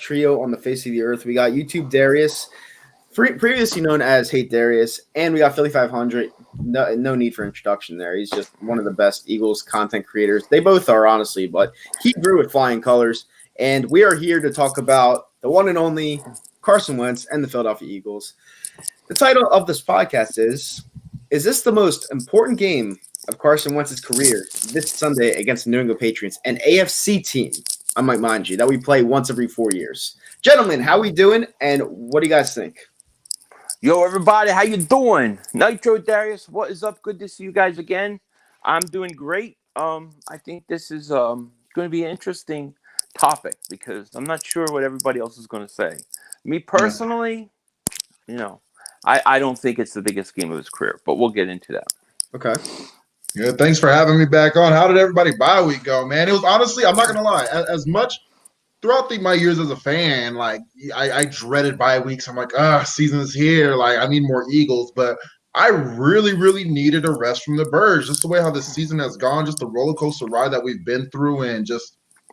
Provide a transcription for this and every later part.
trio on the face of the earth. We got YTDarius, previously known as YTDarius, and we got Philly.500. No need for introduction there. He's just one of the best Eagles content creators. They both are, honestly, but he grew with flying colors. And we are here to talk about the one and only Carson Wentz and the Philadelphia Eagles. The title of this podcast is this the most important game of Carson Wentz's career this Sunday against the New England Patriots, an AFC team, I might mind you, that we play once every 4 years? Gentlemen, how we doing, and what do you guys think? Yo, everybody, how you doing? YTDarius, what is up? Good to see you guys again. I'm doing great. I think this is going to be an interesting topic because I'm not sure what everybody else is going to say. Me personally, I don't think it's the biggest game of his career, but we'll get into that. Okay. Yeah, thanks for having me back on. How did everybody bye week go, man? It was honestly, I'm not going to lie, as much throughout my years as a fan, like I dreaded bye weeks. I'm like, season's here. Like I need more Eagles, but I really, really needed a rest from the birds. Just the way how this season has gone, just the roller coaster ride that we've been through, and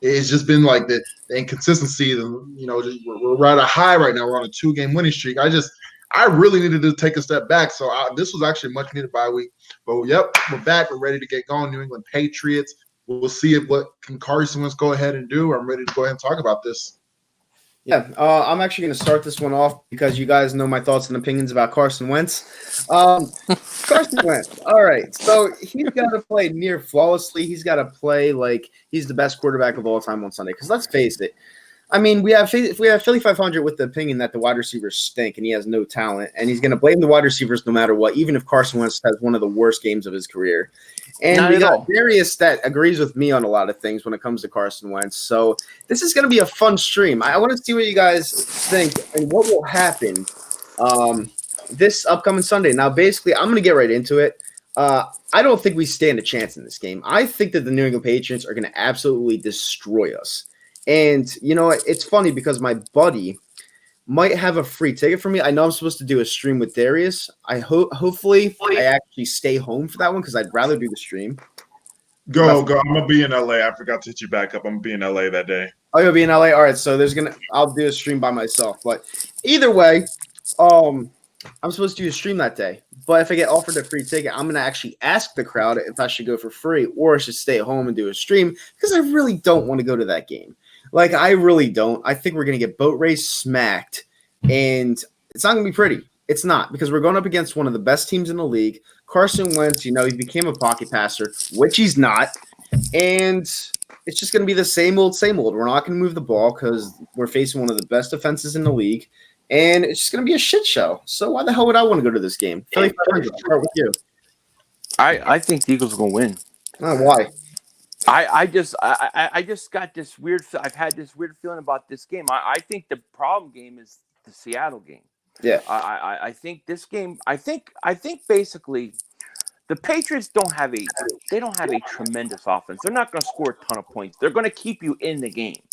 it's just been like the inconsistency. We're at a high right now. We're on a 2-game winning streak. I really needed to take a step back. So this was actually a much needed bye week. But yep, we're back. We're ready to get going. New England Patriots. We'll see what can Carson Wentz go ahead and do. I'm ready to go ahead and talk about this. Yeah, I'm actually going to start this one off because you guys know my thoughts and opinions about Carson Wentz. Carson Wentz, all right. So he's got to play near flawlessly. He's got to play like he's the best quarterback of all time on Sunday. Because let's face it, I mean, we have Philly.500 with the opinion that the wide receivers stink and he has no talent, and he's going to blame the wide receivers no matter what, even if Carson Wentz has one of the worst games of his career. And we got Darius that agrees with me on a lot of things when it comes to Carson Wentz. So this is going to be a fun stream. I want to see what you guys think and what will happen this upcoming Sunday. Now, basically, I'm going to get right into it. I don't think we stand a chance in this game. I think that the New England Patriots are going to absolutely destroy us. And, it's funny because my buddy might have a free ticket for me. I know I'm supposed to do a stream with Darius. Hopefully I actually stay home for that one because I'd rather do the stream. Go. I'm going to be in LA. I forgot to hit you back up. I'm going to be in LA that day. Oh, you'll be in LA? All right, so I'll do a stream by myself. But either way, I'm supposed to do a stream that day. But if I get offered a free ticket, I'm going to actually ask the crowd if I should go for free or I should stay at home and do a stream because I really don't want to go to that game. Like, I really don't. I think we're going to get boat race smacked, and it's not going to be pretty. It's not, because we're going up against one of the best teams in the league. Carson Wentz, he became a pocket passer, which he's not, and it's just going to be the same old, same old. We're not going to move the ball because we're facing one of the best defenses in the league, and it's just going to be a shit show. So why the hell would I want to go to this game? Philly.500, start with you. I think the Eagles are going to win. Why? I just got this weird. I've had this weird feeling about this game. I think the problem game is the Seattle game. Yeah. I think this game. I think basically the Patriots don't have a tremendous offense. They're not going to score a ton of points. They're going to keep you in the game.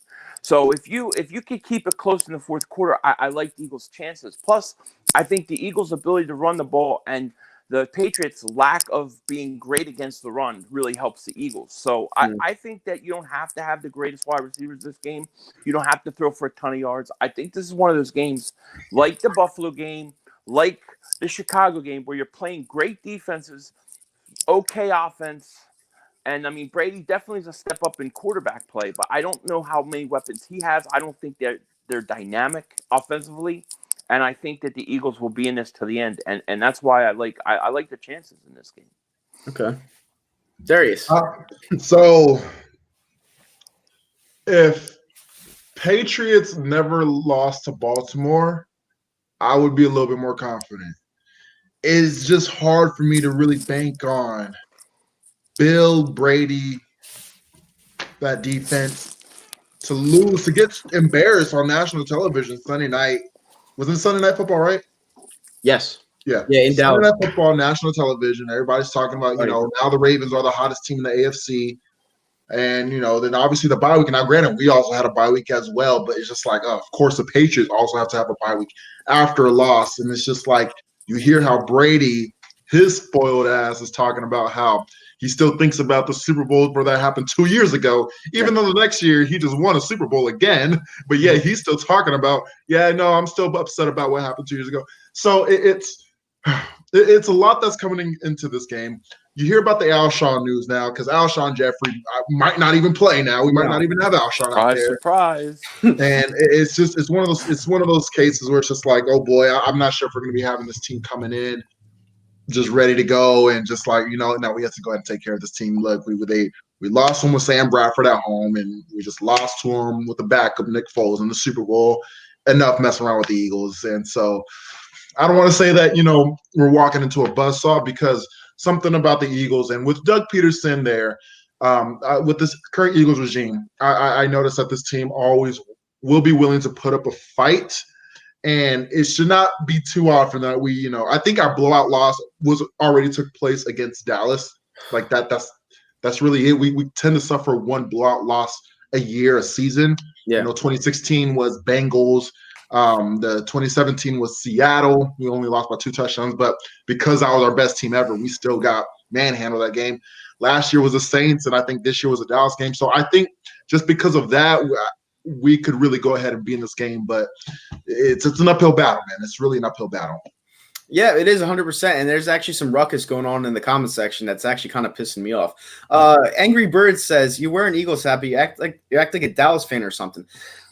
So if you could keep it close in the fourth quarter, I like the Eagles' chances. Plus, I think the Eagles' ability to run the ball and the Patriots' lack of being great against the run really helps the Eagles. So I think that you don't have to have the greatest wide receivers this game. You don't have to throw for a ton of yards. I think this is one of those games like the Buffalo game, like the Chicago game, where you're playing great defenses, okay offense. And, I mean, Brady definitely is a step up in quarterback play, but I don't know how many weapons he has. I don't think they're dynamic offensively. And I think that the Eagles will be in this to the end, and that's why I like the chances in this game. Okay, Darius. So, if Patriots never lost to Baltimore, I would be a little bit more confident. It's just hard for me to really bank on Bill, Brady, that defense to lose, to get embarrassed on national television Sunday night. Was it Sunday Night Football, right? Yes. Yeah. Yeah, in Dallas. Sunday Night Football, national television. Everybody's talking about, now the Ravens are the hottest team in the AFC. And, then obviously the bye week. And now, granted, we also had a bye week as well. But it's just like, of course, the Patriots also have to have a bye week after a loss. And it's just like you hear how Brady, his spoiled ass, is talking about how he still thinks about the Super Bowl where that happened 2 years ago, even though the next year he just won a Super Bowl again. But yeah, he's still talking about, no, I'm still upset about what happened 2 years ago. So it's a lot that's coming into this game. You hear about the Alshon news now because Alshon Jeffrey might not even play now. We might not even have Alshon out there. Surprise! And it's one of those cases where it's just like, oh boy, I'm not sure if we're going to be having this team coming in just ready to go and just like, now we have to go ahead and take care of this team. Look, we lost one with Sam Bradford at home, and we just lost to him with the backup Nick Foles in the Super Bowl. Enough messing around with the Eagles. And so I don't want to say that, we're walking into a buzzsaw, because something about the Eagles and with Doug Peterson there, with this current Eagles regime, I noticed that this team always will be willing to put up a fight. And it should not be too often that I think our blowout loss already took place against Dallas. Like that's really it. We tend to suffer one blowout loss a year, a season. Yeah. 2016 was Bengals. The 2017 was Seattle. We only lost by 2 touchdowns, but because that was our best team ever, we still got manhandled that game. Last year was the Saints, and I think this year was a Dallas game. So I think just because of that, we could really go ahead and be in this game, but it's an uphill battle, man. It's really an uphill battle. Yeah, it is 100%. And there's actually some ruckus going on in the comment section that's actually kind of pissing me off. Angry Bird says, you wear an Eagles hat, but you act like a Dallas fan or something.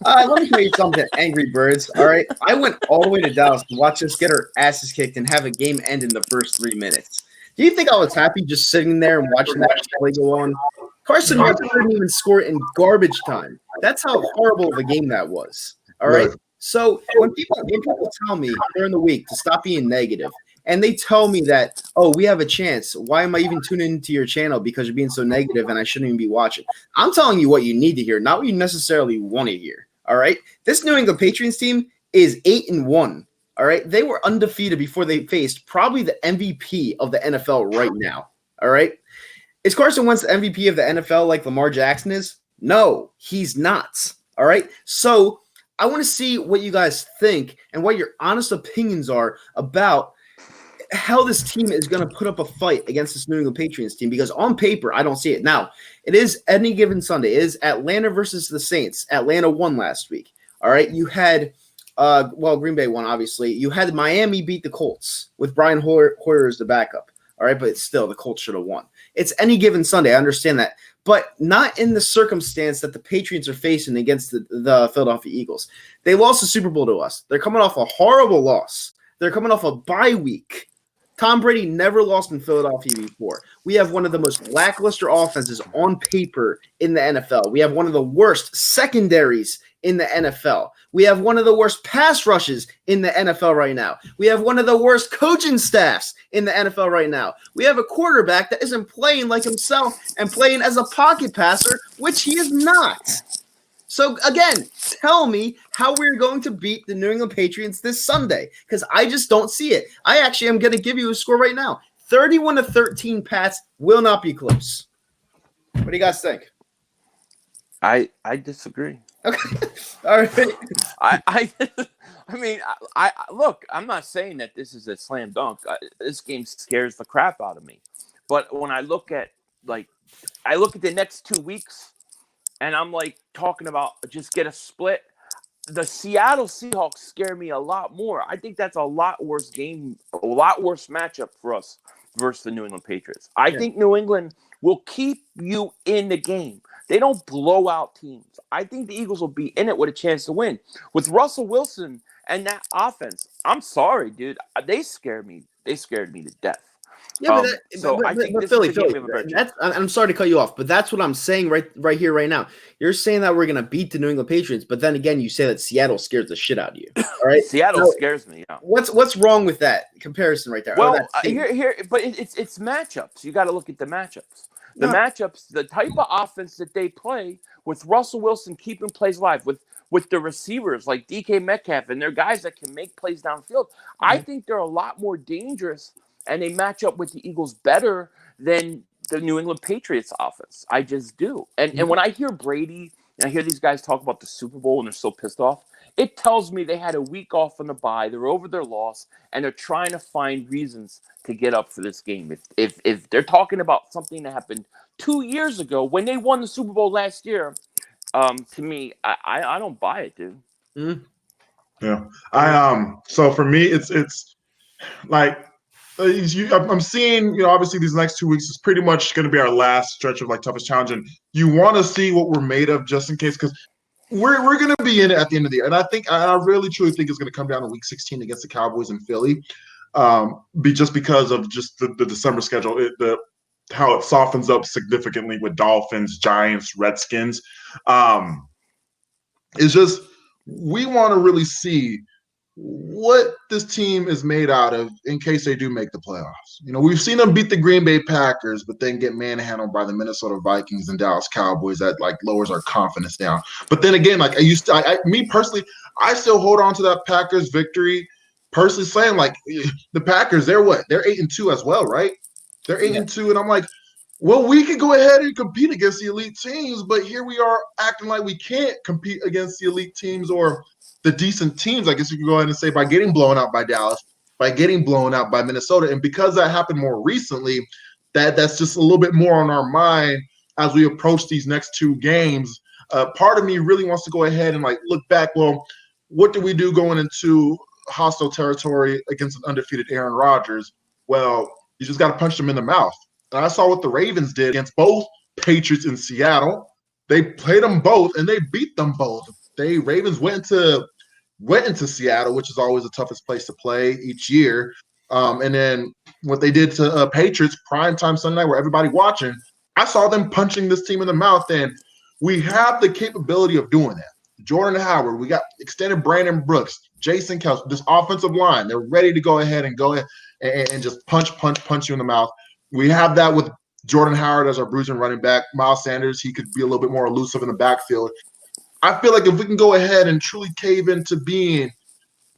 Let me tell you something, Angry Birds. All right. I went all the way to Dallas to watch us get our asses kicked and have a game end in the first 3 minutes. Do you think I was happy just sitting there and watching that play go on? Carson Wentz didn't even score in garbage time. That's how horrible of a game that was. All right. So when people tell me during the week to stop being negative, and they tell me that, oh, we have a chance, why am I even tuning into your channel because you're being so negative and I shouldn't even be watching? I'm telling you what you need to hear, not what you necessarily want to hear. All right. This New England Patriots team is 8-1. All right. They were undefeated before they faced probably the MVP of the NFL right now. All right. Is Carson Wentz the MVP of the NFL like Lamar Jackson is? No, he's not. All right. So I want to see what you guys think and what your honest opinions are about how this team is going to put up a fight against this New England Patriots team, because on paper, I don't see it. Now, it is any given Sunday. It is Atlanta versus the Saints. Atlanta won last week. All right. You had, Green Bay won, obviously. You had Miami beat the Colts with Brian Hoyer as the backup. All right. But still, the Colts should have won. It's any given Sunday. I understand that. But not in the circumstance that the Patriots are facing against the Philadelphia Eagles. They lost the Super Bowl to us. They're coming off a horrible loss. They're coming off a bye week. Tom Brady never lost in Philadelphia before. We have one of the most lackluster offenses on paper in the NFL. We have one of the worst secondaries in the NFL. We have one of the worst pass rushes in the NFL right now. We have one of the worst coaching staffs in the NFL right now. We have a quarterback that isn't playing like himself and playing as a pocket passer, which he is not. So, again, tell me how we're going to beat the New England Patriots this Sunday, because I just don't see it. I actually am going to give you a score right now. 31-13, Pats, will not be close. What do you guys think? I disagree. Okay. All right. I mean, look, I'm not saying that this is a slam dunk. This game scares the crap out of me. But when I look at the next 2 weeks, and I'm talking about just get a split. The Seattle Seahawks scare me a lot more. I think that's a lot worse game, a lot worse matchup for us versus the New England Patriots. I think New England will keep you in the game. They don't blow out teams. I think the Eagles will be in it with a chance to win. With Russell Wilson and that offense, I'm sorry, dude. They scared me. They scared me to death. Yeah, I think but this Philly, is the game we have a better chance. I'm sorry to cut you off, but that's what I'm saying right here, right now. You're saying that we're going to beat the New England Patriots, but then again, you say that Seattle scares the shit out of you. All right, Seattle scares me. Yeah. What's wrong with that comparison right there? Well, but it's matchups. You got to look at the matchups. The matchups, the type of offense that they play with Russell Wilson keeping plays alive, with the receivers like DK Metcalf and they're guys that can make plays downfield. Mm-hmm. I think they're a lot more dangerous. And they match up with the Eagles better than the New England Patriots offense. I just do. And when I hear Brady and I hear these guys talk about the Super Bowl and they're so pissed off, it tells me they had a week off on the bye. They're over their loss, and they're trying to find reasons to get up for this game. If they're talking about something that happened 2 years ago when they won the Super Bowl last year, to me, I don't buy it, dude. Mm. Yeah. So for me, it's like I'm seeing, obviously these next 2 weeks is pretty much going to be our last stretch of like toughest challenge, and you want to see what we're made of just in case, because we're going to be in it at the end of the year, and I really truly think it's going to come down to Week 16 against the Cowboys in Philly, just because of just the December schedule, how it softens up significantly with Dolphins, Giants, Redskins. It's just we want to really see what this team is made out of in case they do make the playoffs. We've seen them beat the Green Bay Packers, but then get manhandled by the Minnesota Vikings and Dallas Cowboys. That like lowers our confidence down. But then again, like me personally, I still hold on to that Packers victory. Personally saying, like, the Packers, they're 8-2 as well, right? They're 8-2, and I'm like, well, we could go ahead and compete against the elite teams, but here we are acting like we can't compete against the elite teams or the decent teams, I guess you could go ahead and say, by getting blown out by Dallas, by getting blown out by Minnesota. And because that happened more recently, that's just a little bit more on our mind as we approach these next 2 games. Part of me really wants to go ahead and like look back, well, what did we do going into hostile territory against an undefeated Aaron Rodgers? Well, you just got to punch them in the mouth. And I saw what the Ravens did against both Patriots in Seattle. They played them both, and they beat them both. Ravens went into Seattle, which is always the toughest place to play each year. And then what they did to Patriots, primetime Sunday night, where everybody watching, I saw them punching this team in the mouth, and we have the capability of doing that. Jordan Howard, we got extended Brandon Brooks, Jason Kelce, this offensive line, they're ready to go ahead and just punch you in the mouth. We have that with Jordan Howard as our bruising running back. Miles Sanders, he could be a little bit more elusive in the backfield. I feel like if we can go ahead and truly cave into being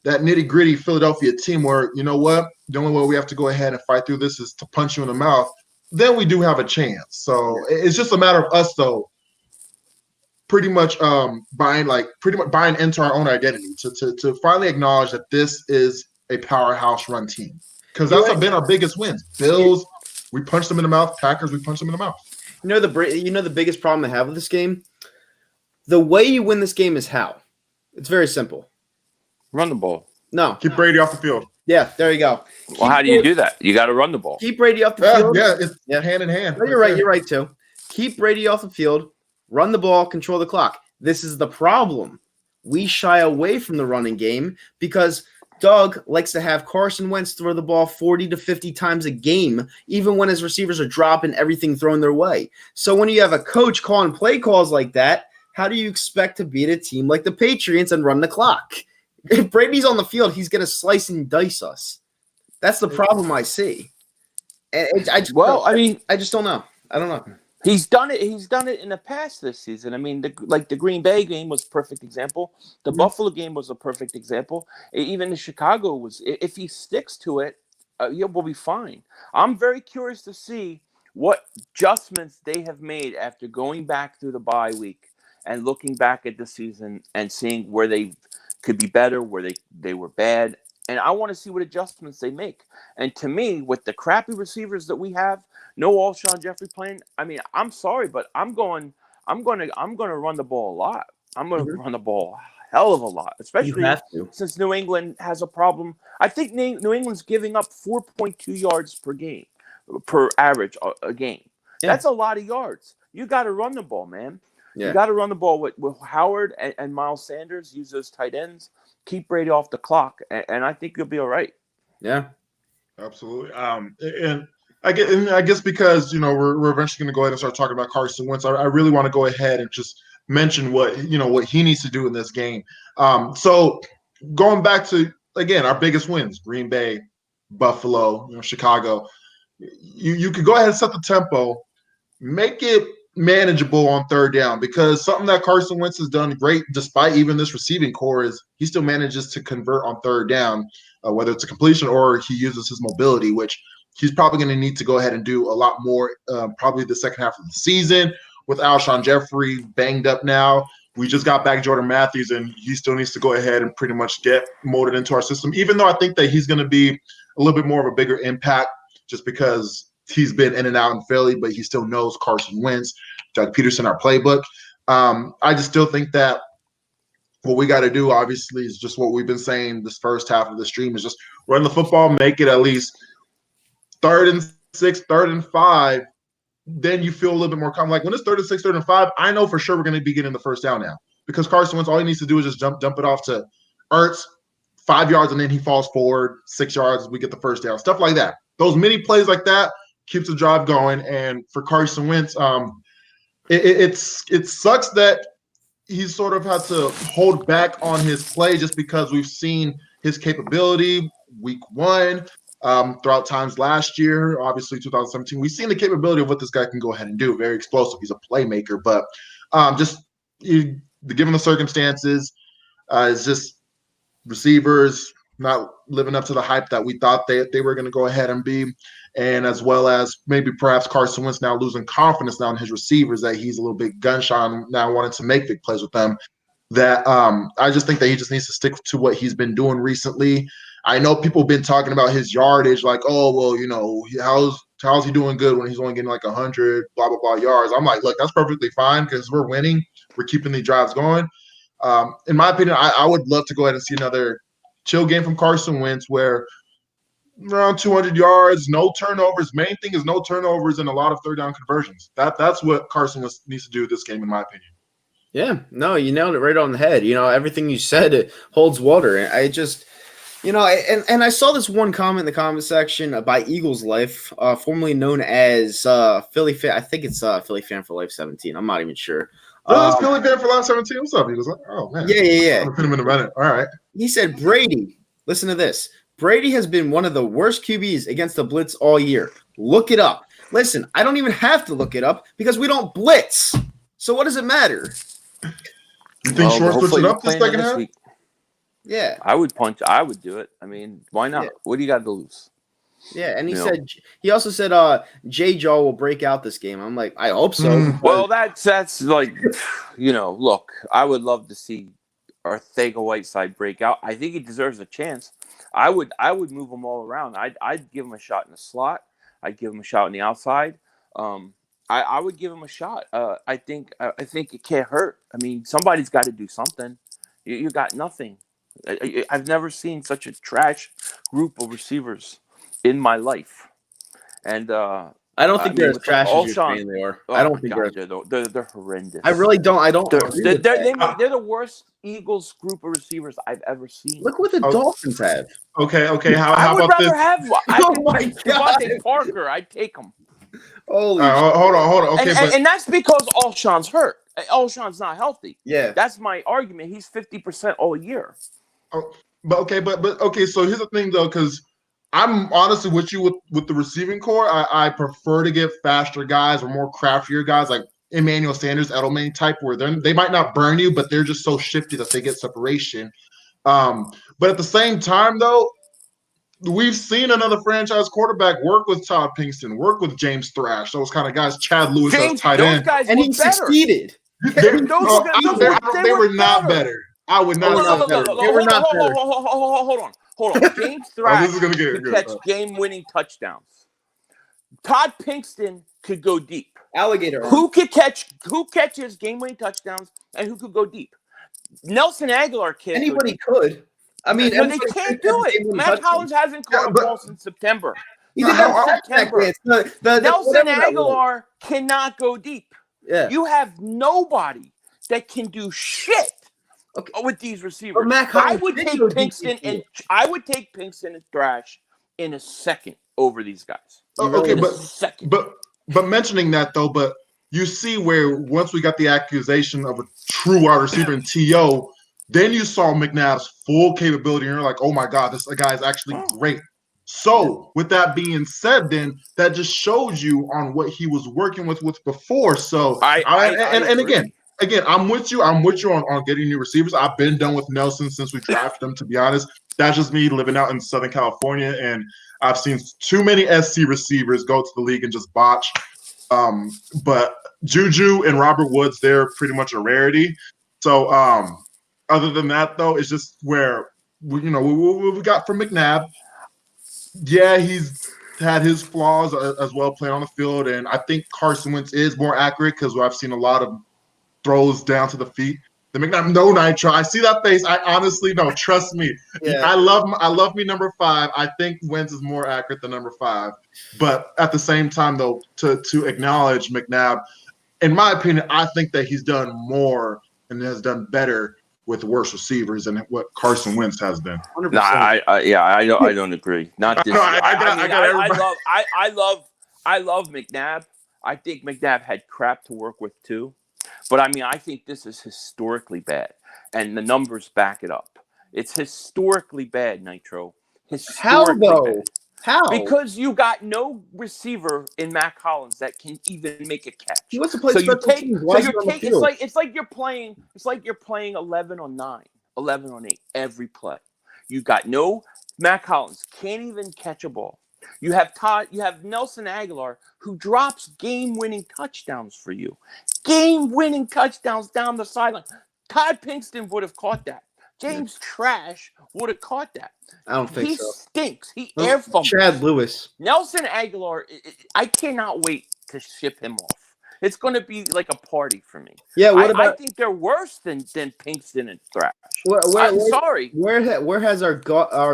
that nitty-gritty Philadelphia team where, you know what, the only way we have to go ahead and fight through this is to punch you in the mouth, then we do have a chance. So it's just a matter of us, though, pretty much buying into our own identity to finally acknowledge that this is a powerhouse run team. Because that's been our biggest wins. Bills, we punched them in the mouth. Packers, we punched them in the mouth. The biggest problem I have with this game? The way you win this game is how? It's very simple. Run the ball. No. Keep Brady off the field. Yeah, there you go. Well, how do you do that? You got to run the ball. Keep Brady off the field. Yeah, it's hand in hand. No, you're right. You're right, too. Keep Brady off the field. Run the ball. Control the clock. This is the problem. We shy away from the running game because Doug likes to have Carson Wentz throw the ball 40 to 50 times a game, even when his receivers are dropping everything thrown their way. So when you have a coach calling play calls like that, how do you expect to beat a team like the Patriots and run the clock? If Brady's on the field, he's going to slice and dice us. That's the problem I see. And I just don't know. I don't know. He's done it. He's done it in the past this season. I mean, the Green Bay game was a perfect example. The Buffalo game was a perfect example. Even the Chicago was. If he sticks to it, we'll be fine. I'm very curious to see what adjustments they have made after going back through the bye week and looking back at the season and seeing where they could be better, where they were bad. And I want to see what adjustments they make. And to me, with the crappy receivers that we have, no Alshon Jeffrey playing, I mean, I'm sorry, but I'm going to run the ball a lot. I'm going to run the ball a hell of a lot, especially since New England has a problem. I think New England's giving up 4.2 yards per average a game. Yeah. That's a lot of yards. You got to run the ball, man. Yeah. You got to run the ball with Howard and Miles Sanders. Use those tight ends. Keep Brady off the clock, and I think you'll be all right. Yeah, absolutely. And I guess because we're eventually going to go ahead and start talking about Carson Wentz. I really want to go ahead and just mention what he needs to do in this game. So going back to again our biggest wins: Green Bay, Buffalo, Chicago. You could go ahead and set the tempo, make it manageable on third down, because something that Carson Wentz has done great despite even this receiving core is he still manages to convert on third down, whether it's a completion or he uses his mobility, which he's probably going to need to go ahead and do a lot more probably the second half of the season with Alshon Jeffrey banged up now. We just got back Jordan Matthews, and he still needs to go ahead and pretty much get molded into our system, even though I think that he's going to be a little bit more of a bigger impact just because he's been in and out in Philly, but he still knows Carson Wentz, Doug Peterson, our playbook. I just still think that what we got to do, obviously, is just what we've been saying this first half of the stream is just run the football, make it at least 3rd and 6, 3rd and 5. Then you feel a little bit more calm. Like when it's 3rd and 6, 3rd and 5, I know for sure we're going to be getting the first down now because Carson Wentz, all he needs to do is just dump it off to Ertz, 5 yards, and then he falls forward 6 yards. We get the first down, stuff like that. Those mini plays like that keeps the drive going. And for Carson Wentz, it sucks that he's sort of had to hold back on his play just because we've seen his capability week 1. Throughout times last year, obviously 2017, we've seen the capability of what this guy can go ahead and do. Very explosive. He's a playmaker, but given the circumstances, it's just receivers not living up to the hype that we thought they were going to go ahead and be, and as well as maybe perhaps Carson Wentz now losing confidence now in his receivers that he's a little bit gun-shy now wanting to make big plays with them. That I just think that he just needs to stick to what he's been doing recently. I know people have been talking about his yardage, like, oh, well, how's he doing good when he's only getting like 100, blah, blah, blah yards. I'm like, look, that's perfectly fine because we're winning. We're keeping the drives going. In my opinion, I would love to go ahead and see another chill game from Carson Wentz where around 200 yards, no turnovers. Main thing is no turnovers and a lot of 3rd down conversions. That's what Carson Wentz needs to do this game, in my opinion. Yeah, no, you nailed it right on the head. Everything you said, it holds water. I just – and I saw this one comment in the comment section by Eagles Life, formerly known as Philly fan. I think it's Philly fan for life 17. I'm not even sure. That's Philly fan for life 17. What's up? He was like, oh man. Yeah. I'm gonna put him in a minute. All right. He said Brady. Listen to this. Brady has been one of the worst QBs against the blitz all year. Look it up. Listen, I don't even have to look it up because we don't blitz. So what does it matter? You think Short puts it up this second half? Week. Yeah. I would do it. I mean, why not? Yeah. What do you got to lose? Yeah, and he also said Jay Jaw will break out this game. I'm like, I hope so. Well, that's like, look, I would love to see Ortega-Whiteside break out. I think he deserves a chance. I would move him all around. I'd give him a shot in the slot. I'd give him a shot on the outside. I would give him a shot. I think it can't hurt. I mean, somebody's got to do something. You got nothing. I've never seen such a trash group of receivers in my life, and I don't think they're as trash as you're saying they are. I don't think they're horrendous. I really don't. I don't. They're the worst Eagles group of receivers I've ever seen. Look what the Dolphins have. Okay. How I would about rather this? have. Oh my God, Devontae Parker. I'd take him. Hold on. Okay, and that's because Alshon's hurt. Alshon's not healthy. Yeah, that's my argument. He's 50% all year. But okay. So here's the thing, though, because I'm honestly with you with the receiving core. I prefer to get faster guys or more craftier guys like Emmanuel Sanders, Edelman type, where they might not burn you, but they're just so shifty that they get separation. But at the same time, though, we've seen another franchise quarterback work with Todd Pinkston, work with James Thrash, those kind of guys. Chad Lewis as tight end, and he succeeded. They were not better. I would not say better. They were not better. Hold on. James Thrash this is gonna get could catch game-winning touchdowns. Todd Pinkston could go deep. Alligator. Who catches game-winning touchdowns and who could go deep? Nelson Aguilar can't. Anybody could. I mean, they can't do it. Matt Collins hasn't caught a ball since September. He did September. Nelson Aguilar cannot go deep. Yeah. You have nobody that can do shit with these receivers. I would take Pinkston and Thrash in a second over these guys. But mentioning that though, but you see where once we got the accusation of a true wide receiver in T.O., then you saw McNabb's full capability, and you're like, oh my God, this guy is actually great. So with that being said, then that just shows you on what he was working with before. So again, I'm with you. I'm with you on getting new receivers. I've been done with Nelson since we drafted him, to be honest. That's just me living out in Southern California, and I've seen too many SC receivers go to the league and just botch. But Juju and Robert Woods, they're pretty much a rarity. So other than that, though, it's just where we got from McNabb. Yeah, he's had his flaws as well playing on the field, and I think Carson Wentz is more accurate because I've seen a lot of throws down to the feet. The McNabb, no nitro. I see that face. I honestly know. Trust me. Yeah. I love me number 5. I think Wentz is more accurate than number 5. But at the same time, though, to acknowledge McNabb, in my opinion, I think that he's done more and has done better with worse receivers than what Carson Wentz has been. 100%. No, I don't agree. Not this. I love McNabb. I think McNabb had crap to work with too, but I mean, I think this is historically bad, and the numbers back it up. It's historically bad, Nitro. How Historically though? bad. How? Because you got no receiver in Mac Hollins that can even make a catch. He wants to play So you special take, teams. so Why is he you on the take. field? It's like you're playing 11 on 9, 11 on 8 every play. You got no Mac Hollins can't even catch a ball. You have Nelson Aguilar who drops game-winning touchdowns for you. Game-winning touchdowns down the sideline. Todd Pinkston would have caught that. James Trash would have caught that. I don't think He so. stinks. He air fumbles. Chad Lewis. Nelson Aguilar, I cannot wait to ship him off. It's going to be like a party for me. Yeah, I think they're worse than Pinkston and Thrash. I'm sorry. Where has our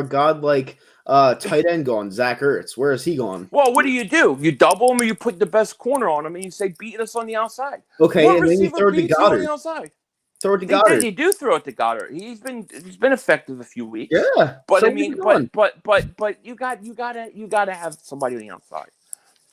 godlike tight end gone? Zach Ertz. Where has he gone? Well, what do? You double him or you put the best corner on him and you say beat us on the outside. Okay, what and then you throw it to Goddard. On the outside? Throw it to Goddard. They do throw it to Goddard. He's been effective a few weeks. Yeah, but so I mean, but you gotta have somebody on the outside.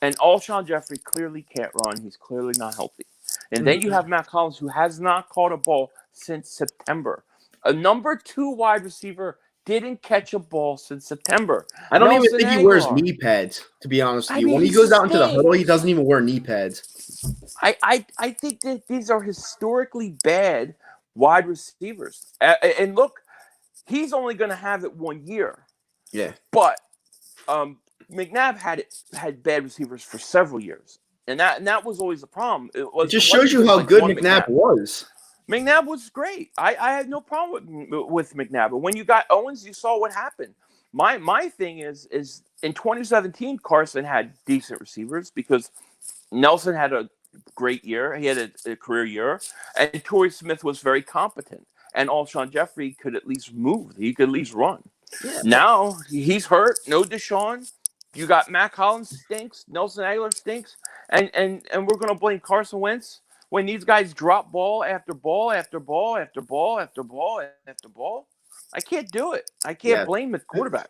And Alshon Jeffrey clearly can't run. He's clearly not healthy. And then you have Matt Collins, who has not caught a ball since September. A number 2 wide receiver didn't catch a ball since September. I don't even think he wears knee pads, to be honest with you. When he goes out into the huddle, he doesn't even wear knee pads. I think that these are historically bad wide receivers. And look, he's only going to have it 1 year. Yeah. But McNabb had bad receivers for several years. And that was always the problem. It just shows you how good McNabb was. McNabb was great. I had no problem with McNabb. But when you got Owens, you saw what happened. My thing is in 2017, Carson had decent receivers because Nelson had a great year. He had a career year. And Torrey Smith was very competent. And Alshon Jeffrey could at least move. He could at least run. Yeah. Now, he's hurt. No Deshaun. You got Mac Hollins stinks. Nelson Aguilar stinks. And we're going to blame Carson Wentz when these guys drop ball after ball after ball after ball after ball after ball. I can't do it. I can't blame the quarterback.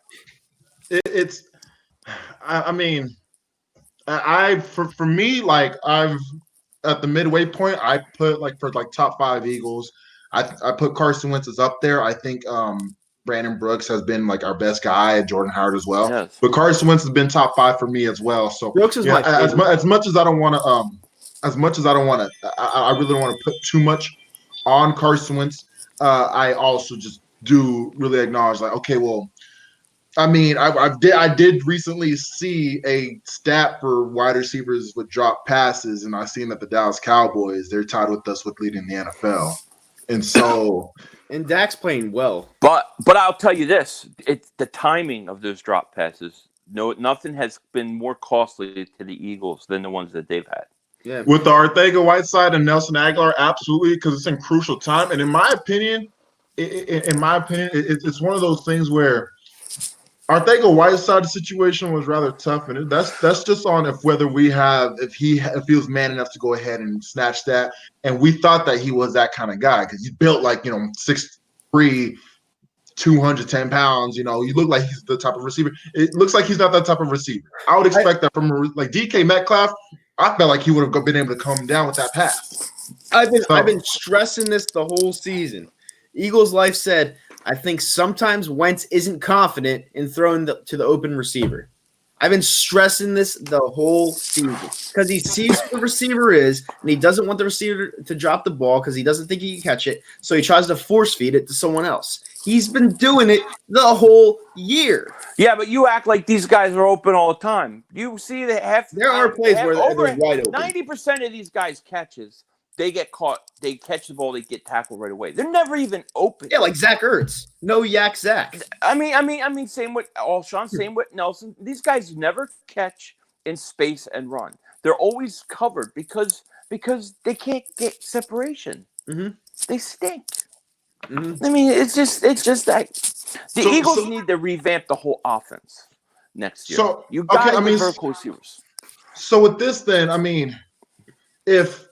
For me, like I've at the midway point, I put for top 5 Eagles. I put Carson Wentz is up there. I think Brandon Brooks has been like our best guy, Jordan Howard as well. Yes. But Carson Wentz has been top 5 for me as well. So Brooks is my favorite. As much as I don't want to, I really don't want to put too much on Carson Wentz. I also just do really acknowledge okay, well, I mean, I did recently see a stat for wide receivers with drop passes, and I seen that the Dallas Cowboys, they're tied with us with leading the NFL. And so and Dak's playing well. But I'll tell you this, it's the timing of those drop passes. No, nothing has been more costly to the Eagles than the ones that they've had. Yeah. With the Arcega-Whiteside and Nelson Aguilar, absolutely, because it's in crucial time. And in my opinion, it's one of those things where Arcega-Whiteside's situation was rather tough, and that's just on if he was man enough to go ahead and snatch that. And we thought that he was that kind of guy because he's built 6'3", 210 pounds. You look like he's the type of receiver. It looks like he's not that type of receiver. I would expect that from DK Metcalf. I felt like he would have been able to come down with that pass. I've been stressing this the whole season. Eagles Life said, I think sometimes Wentz isn't confident in throwing to the open receiver. I've been stressing this the whole season because he sees who the receiver is, and he doesn't want the receiver to drop the ball because he doesn't think he can catch it, so he tries to force feed it to someone else. He's been doing it the whole year. Yeah, but you act like these guys are open all the time. You see that there are plays where they're wide open. 90% of these guys' catches they get caught. They catch the ball. They get tackled right away. They're never even open. Yeah, like Zach Ertz. No yak Zach. I mean, same with Alshon, same with Nelson. These guys never catch in space and run. They're always covered because they can't get separation. Mm-hmm. They stink. Mm-hmm. I mean, it's just that the Eagles need to revamp the whole offense next year. So you got to I mean, vertical receivers. So with this, then I mean, if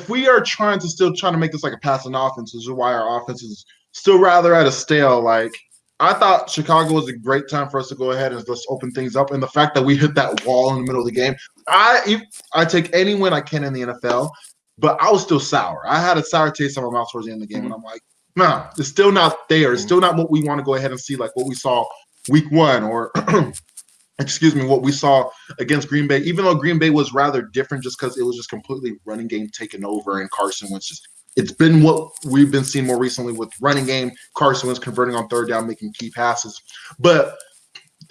we are trying to make this like a passing offense, which is why our offense is still rather at a stale. Like I thought Chicago was a great time for us to go ahead and let's open things up, and the fact that we hit that wall in the middle of the game, I take any win I can in the NFL, but I was still sour. I had a sour taste in my mouth towards the end of the game, and I'm like, no, it's still not there. It's still not what we want to go ahead and see, like what we saw week 1 or. Excuse me, what we saw against Green Bay, even though Green Bay was rather different just because it was just completely running game taken over and Carson Wentz it's been what we've been seeing more recently with running game, Carson Wentz converting on third down, making key passes. But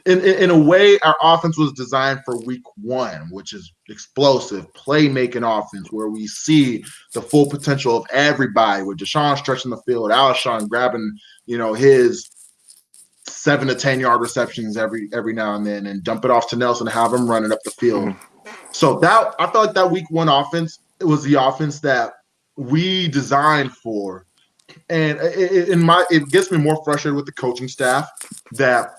in a way, our offense was designed for week 1, which is explosive, playmaking offense, where we see the full potential of everybody with Deshaun stretching the field, Alshon grabbing, his 7 to 10 yard receptions every now and then, and dump it off to Nelson and have him running up the field. So that I felt like that week 1 offense, it was the offense that we designed for, and it gets me more frustrated with the coaching staff that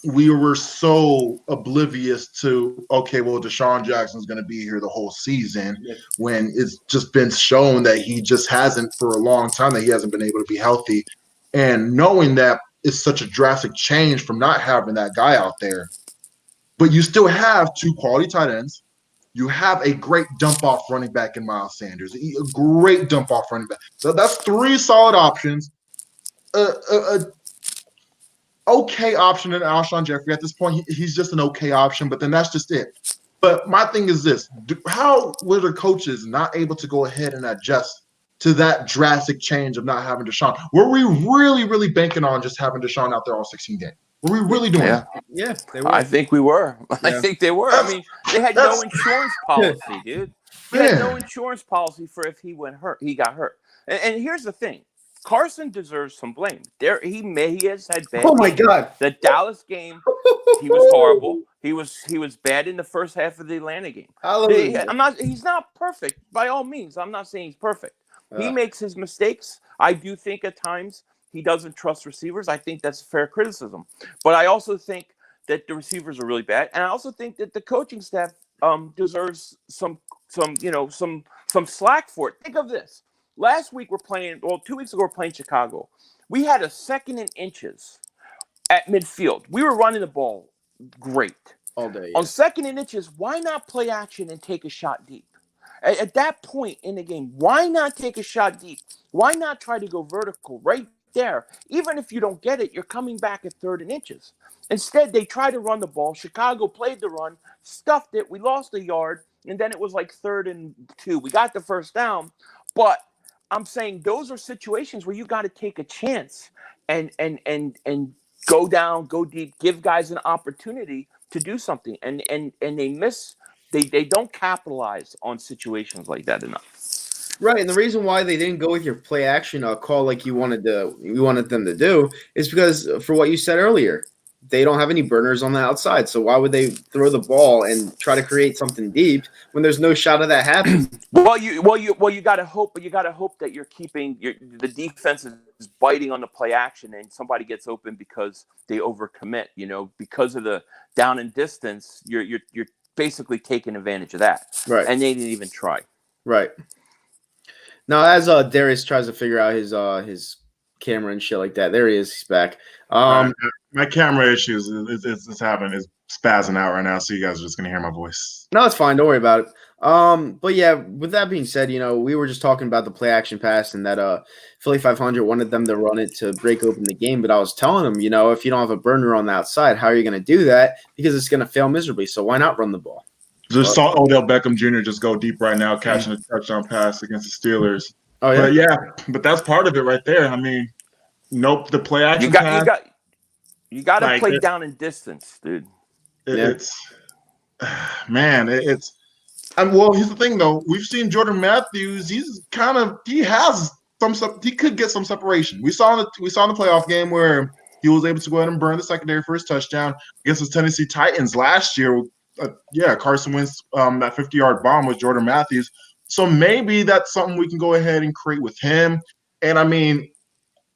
we were so oblivious to. Okay, well, Deshaun Jackson's going to be here the whole season, when it's just been shown that he just hasn't for a long time, that he hasn't been able to be healthy, and knowing that. Is such a drastic change from not having that guy out there. But you still have 2 quality tight ends. You have a great dump-off running back in Miles Sanders, a great dump-off running back. So that's 3 solid options. Okay option in Alshon Jeffrey. At this point, he's just an okay option, but then that's just it. But my thing is this. How were the coaches not able to go ahead and adjust to that drastic change of not having Deshaun? Were we really, really banking on just having Deshaun out there all 16 games? Were we really doing that? Yeah, they were. I think we were. Yeah. I think they were. I mean, they had no insurance policy, dude. They had no insurance policy for if he got hurt. And here's the thing. Carson deserves some blame. He has had bad. Oh my God! The Dallas game, he was horrible. He was bad in the first half of the Atlanta game. Hallelujah. He's not perfect by all means. I'm not saying he's perfect. He makes his mistakes. I do think at times he doesn't trust receivers. I think that's fair criticism. But I also think that the receivers are really bad, and I also think that the coaching staff deserves some slack for it. Think of this. Last week 2 weeks ago we're playing Chicago. We had a 2nd and inches at midfield. We were running the ball great. All day. Yeah. On 2nd and inches, why not play action and take a shot deep? At that point in the game, why not take a shot deep? Why not try to go vertical right there? Even if you don't get it, you're coming back at 3rd and inches. Instead, they tried to run the ball. Chicago played the run, stuffed it. We lost a yard, and then it was like 3rd and 2. We got the first down, but I'm saying those are situations where you got to take a chance and go down, go deep, give guys an opportunity to do something, and they miss. They don't capitalize on situations like that enough. Right, and the reason why they didn't go with your play action call like you wanted them to do is because, for what you said earlier, they don't have any burners on the outside. So why would they throw the ball and try to create something deep when there's no shot of that happening? Well, you got to hope, but you got to hope that you're keeping the defense is biting on the play action, and somebody gets open because they overcommit. Because of the down and distance, you're basically taking advantage of that. Right. And they didn't even try. Right. Now, as Darius tries to figure out his camera and shit like that, there he is. He's back. My camera issues is spazzing out right now, so you guys are just gonna hear my voice. No, it's fine. Don't worry about it. But yeah, with that being said, we were just talking about the play action pass and that Philly.500 wanted them to run it to break open the game. But I was telling them, if you don't have a burner on the outside, how are you going to do that? Because it's going to fail miserably. So why not run the ball? Just saw Odell Beckham Jr. just go deep right now, catching a touchdown pass against the Steelers. Oh yeah, but that's part of it right there. I mean, nope, the play action pass. You got to play down in distance, dude. It's man, it's. Well, here's the thing, though. We've seen Jordan Matthews. He has he could get some separation. We saw in the playoff game where he was able to go ahead and burn the secondary for his touchdown against the Tennessee Titans last year. Carson Wentz, that 50-yard bomb was Jordan Matthews. So maybe that's something we can go ahead and create with him. And I mean,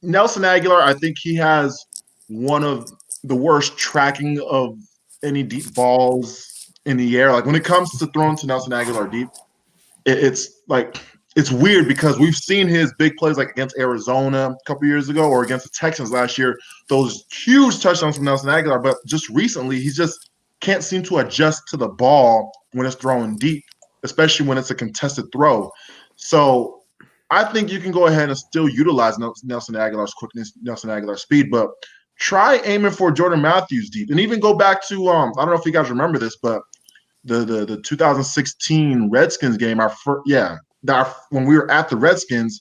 Nelson Aguilar, I think he has one of the worst tracking of any deep balls in the air. Like when it comes to throwing to Nelson Aguilar deep, it's weird because we've seen his big plays like against Arizona a couple years ago or against the Texans last year, those huge touchdowns from Nelson Aguilar. But just recently, he just can't seem to adjust to the ball when it's thrown deep, especially when it's a contested throw. So I think you can go ahead and still utilize Nelson Aguilar's quickness, Nelson Aguilar's speed, but try aiming for Jordan Matthews deep. And even go back to I don't know if you guys remember this, but the 2016 Redskins game, when we were at the Redskins,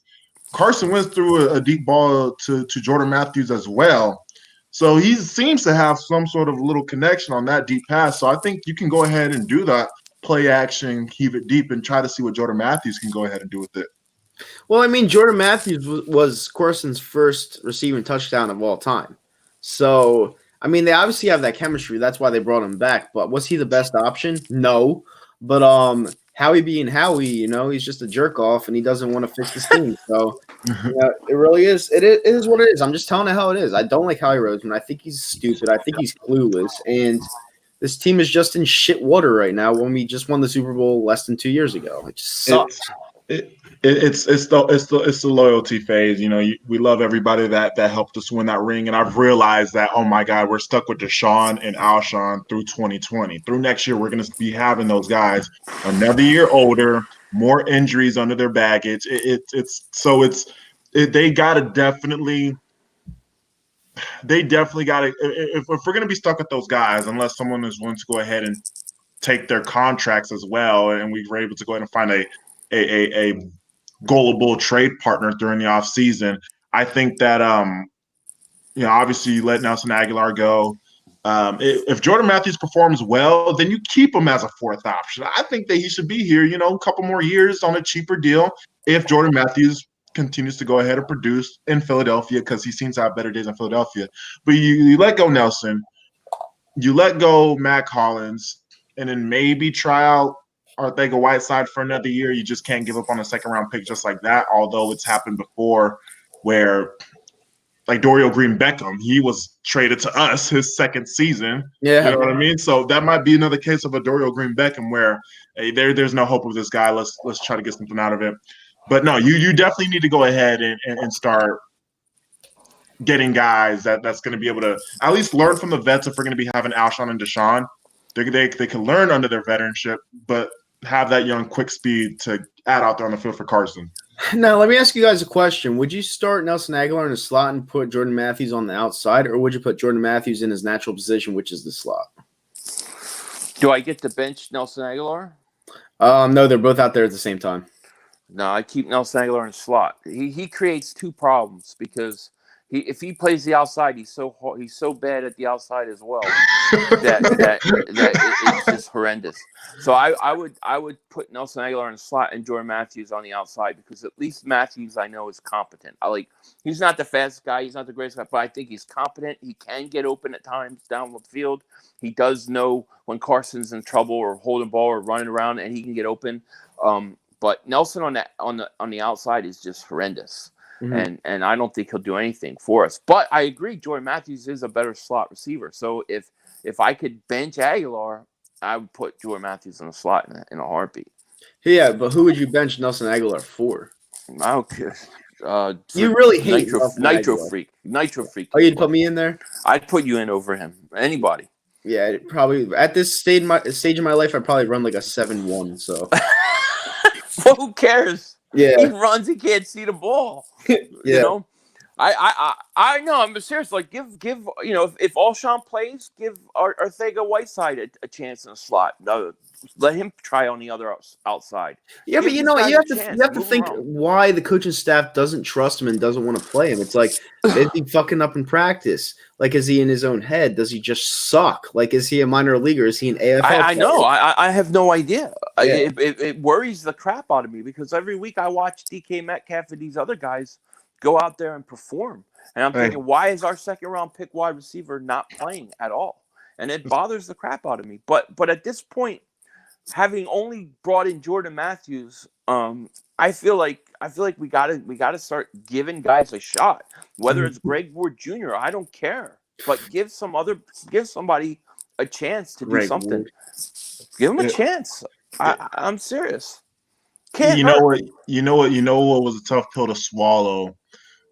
Carson Wentz threw a deep ball to Jordan Matthews as well. So he seems to have some sort of little connection on that deep pass. So I think you can go ahead and do that play action, keep it deep, and try to see what Jordan Matthews can go ahead and do with it. Well, I mean, Jordan Matthews was Carson's first receiving touchdown of all time. So, I mean, they obviously have that chemistry. That's why they brought him back. But was he the best option? No. But Howie being Howie, he's just a jerk off, and he doesn't want to fix this team. So, it really is. It is what it is. I'm just telling it how it is. I don't like Howie Roseman. I think he's stupid. I think he's clueless. And this team is just in shit water right now when we just won the Super Bowl less than 2 years ago. It just sucks. It's the loyalty phase. We love everybody that helped us win that ring, and I've realized that, oh my God, we're stuck with Deshaun and Alshon through 2020. Through next year, we're going to be having those guys another year older, more injuries under their baggage. They definitely got to. If we're going to be stuck with those guys, unless someone is willing to go ahead and take their contracts as well, and we were able to go ahead and find a gullible trade partner during the offseason. I think that obviously you let Nelson Aguilar go. If Jordan Matthews performs well, then you keep him as a fourth option. I think that he should be here, a couple more years on a cheaper deal if Jordan Matthews continues to go ahead and produce in Philadelphia, because he seems to have better days in Philadelphia. But you let go Nelson, you let go Matt Collins, and then maybe try out Arcega-Whiteside for another year. You just can't give up on a second-round pick just like that, although it's happened before where, like Dorial Green-Beckham, he was traded to us his second season. Yeah. You know what I mean? So that might be another case of a Dorial Green-Beckham where there's no hope of this guy. Let's try to get something out of it. But no, you definitely need to go ahead and start getting guys that's going to be able to at least learn from the vets if we're going to be having Alshon and Deshaun. They can learn under their veteranship, but have that young quick speed to add out there on the field for Carson. Now, let me ask you guys a question. Would you start Nelson Aguilar in the slot and put Jordan Matthews on the outside, or would you put Jordan Matthews in his natural position, which is the slot? Do I get to bench Nelson Aguilar? No, they're both out there at the same time. No, I keep Nelson Aguilar in the slot. He creates two problems because if he plays the outside, he's so bad at the outside as well that it's just horrendous. So I would put Nelson Aguilar in the slot and Jordan Matthews on the outside, because at least Matthews I know is competent. He's not the fastest guy, he's not the greatest guy, but I think he's competent. He can get open at times down the field. He does know when Carson's in trouble or holding ball or running around, and he can get open. But Nelson on the outside is just horrendous. Mm-hmm. And I don't think he'll do anything for us. But I agree, Jordan Matthews is a better slot receiver. So if I could bench Aguilar, I would put Jordan Matthews in the slot in a heartbeat. Yeah, but who would you bench Nelson Aguilar for? I don't care. You really hate Nitro Freak. Oh, you'd put me in there? I'd put you in over him. Anybody. Yeah, probably at this stage of my life, I'd probably run like a 7-1. So, well, who cares? Yeah, he runs. He can't see the ball. Yeah. I know. I'm serious. Like, give if Alshon plays, give Arcega-Whiteside a chance in a slot. No, let him try on the other outside. Yeah, but Give you these know what? guys You a have to chance. you have to Move them think around. why the coaching staff doesn't trust him and doesn't want to play him. It's like, is he fucking up in practice? Like, is he in his own head? Does he just suck? Like, is he a minor leaguer? Is he an AFL I know. I have no idea. Yeah. It worries the crap out of me because every week I watch DK Metcalf and these other guys go out there and perform. And I'm Hey. thinking, why is our second round pick wide receiver not playing at all? And it bothers the crap out of me. But at this point, having only brought in Jordan Matthews, I feel like we gotta start giving guys a shot. Whether it's Greg Ward Jr., I don't care. But give somebody a chance to do Greg something. Ward. Give him a Yeah. chance. I'm serious. You Can't know hurt. what? You know what was a tough pill to swallow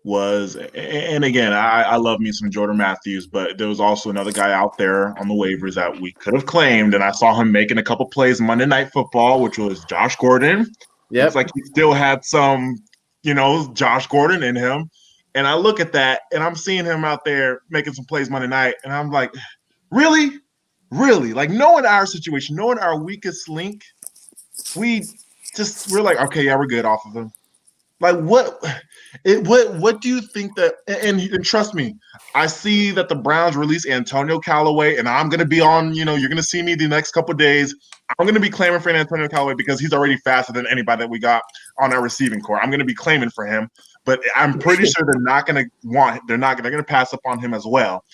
was, and again, I love me some Jordan Matthews, but there was also another guy out there on the waivers that we could have claimed, and I saw him making a couple plays Monday Night Football, which was Josh Gordon. Yep. Looks like he still had some, Josh Gordon in him. And I look at that, and I'm seeing him out there making some plays Monday night, and I'm like, really? Really? Like, knowing our situation, knowing our weakest link, we're like, okay, yeah, we're good off of him. Like, what do you think that? And trust me, I see that the Browns release Antonio Callaway, and I'm gonna be on. You're gonna see me the next couple of days. I'm gonna be claiming for Antonio Callaway because he's already faster than anybody that we got on our receiving core. I'm gonna be claiming for him, but I'm pretty sure they're not gonna want. They're gonna pass up on him as well.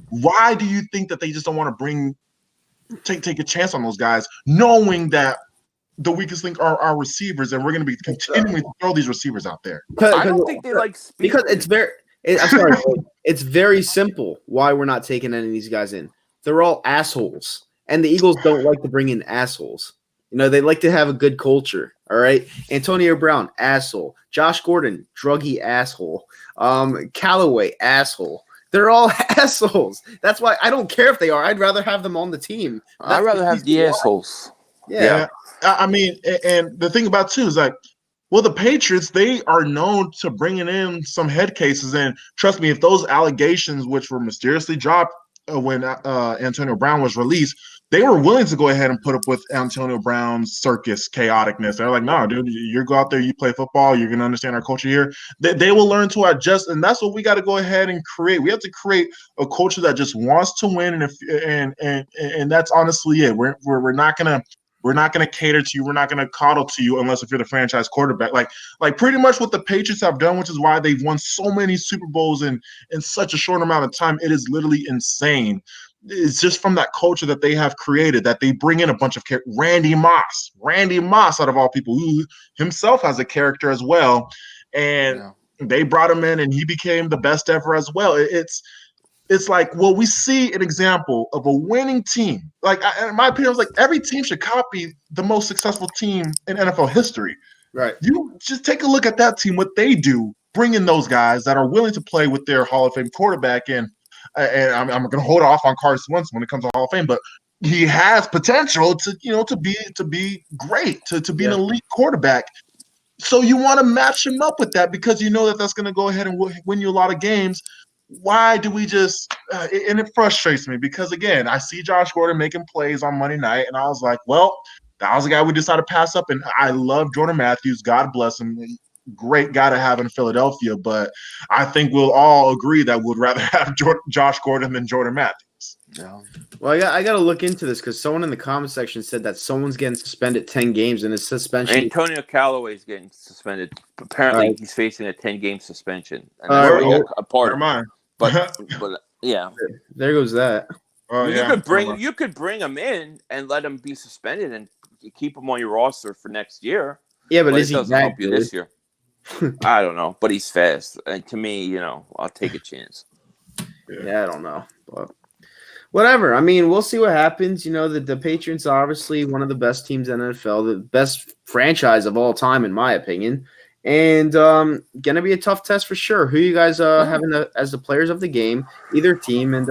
Why do you think that they just don't want to take a chance on those guys, knowing that the weakest link are our receivers, and we're going to be continuing to throw these receivers out there? I don't think they like speed. Because I'm sorry, it's very simple why we're not taking any of these guys in. They're all assholes, and the Eagles don't like to bring in assholes. They like to have a good culture. All right, Antonio Brown, asshole. Josh Gordon, druggy asshole. Callaway, asshole. They're all assholes. That's why I don't care if they are. I'd rather have them on the team. I'd rather have the assholes. Yeah. I mean, and the thing about too is like, well, the Patriots, they are known to bringing in some head cases, and trust me, if those allegations, which were mysteriously dropped when Antonio Brown was released, they were willing to go ahead and put up with Antonio Brown's circus chaoticness. They're like, no, dude, you go out there, you play football, you're going to understand our culture here. They will learn to adjust, and that's what we got to go ahead and create. We have to create a culture that just wants to win, and that's honestly it. We're not going to cater to you. We're not going to coddle to you unless if you're the franchise quarterback. Like pretty much what the Patriots have done, which is why they've won so many Super Bowls in such a short amount of time. It is literally insane. It's just from that culture that they have created, that they bring in a bunch of Randy Moss out of all people, who himself has a character as well. And they brought him in and he became the best ever as well. It's like, well, we see an example of a winning team. Like, in my opinion, it's like every team should copy the most successful team in NFL history. Right. You just take a look at that team, what they do, bring in those guys that are willing to play with their Hall of Fame quarterback. And I'm going to hold off on Carson Wentz when it comes to Hall of Fame, but he has potential to be great, to be an elite quarterback. So you want to match him up with that because you know that that's going to go ahead and win you a lot of games. Why do we just and it frustrates me because, again, I see Josh Gordon making plays on Monday night, and I was like, well, that was a guy we decided to pass up. And I love Jordan Matthews. God bless him. Great guy to have in Philadelphia. But I think we'll all agree that we'd rather have Josh Gordon than Jordan Matthews. Yeah. Well, I got to look into this because someone in the comment section said that someone's getting suspended 10 games, and his suspension. Antonio Callaway's getting suspended. Apparently, he's facing a 10-game suspension. And a part of mine. But yeah, there goes that. You could bring him in and let him be suspended and keep him on your roster for next year. Yeah, but it doesn't help you this year. I don't know, but he's fast, and to me, I'll take a chance. Yeah, I don't know, but whatever. I mean, we'll see what happens. The Patriots are obviously one of the best teams in the NFL, the best franchise of all time, in my opinion. And gonna be a tough test for sure. Who you guys having as the players of the game, either team, and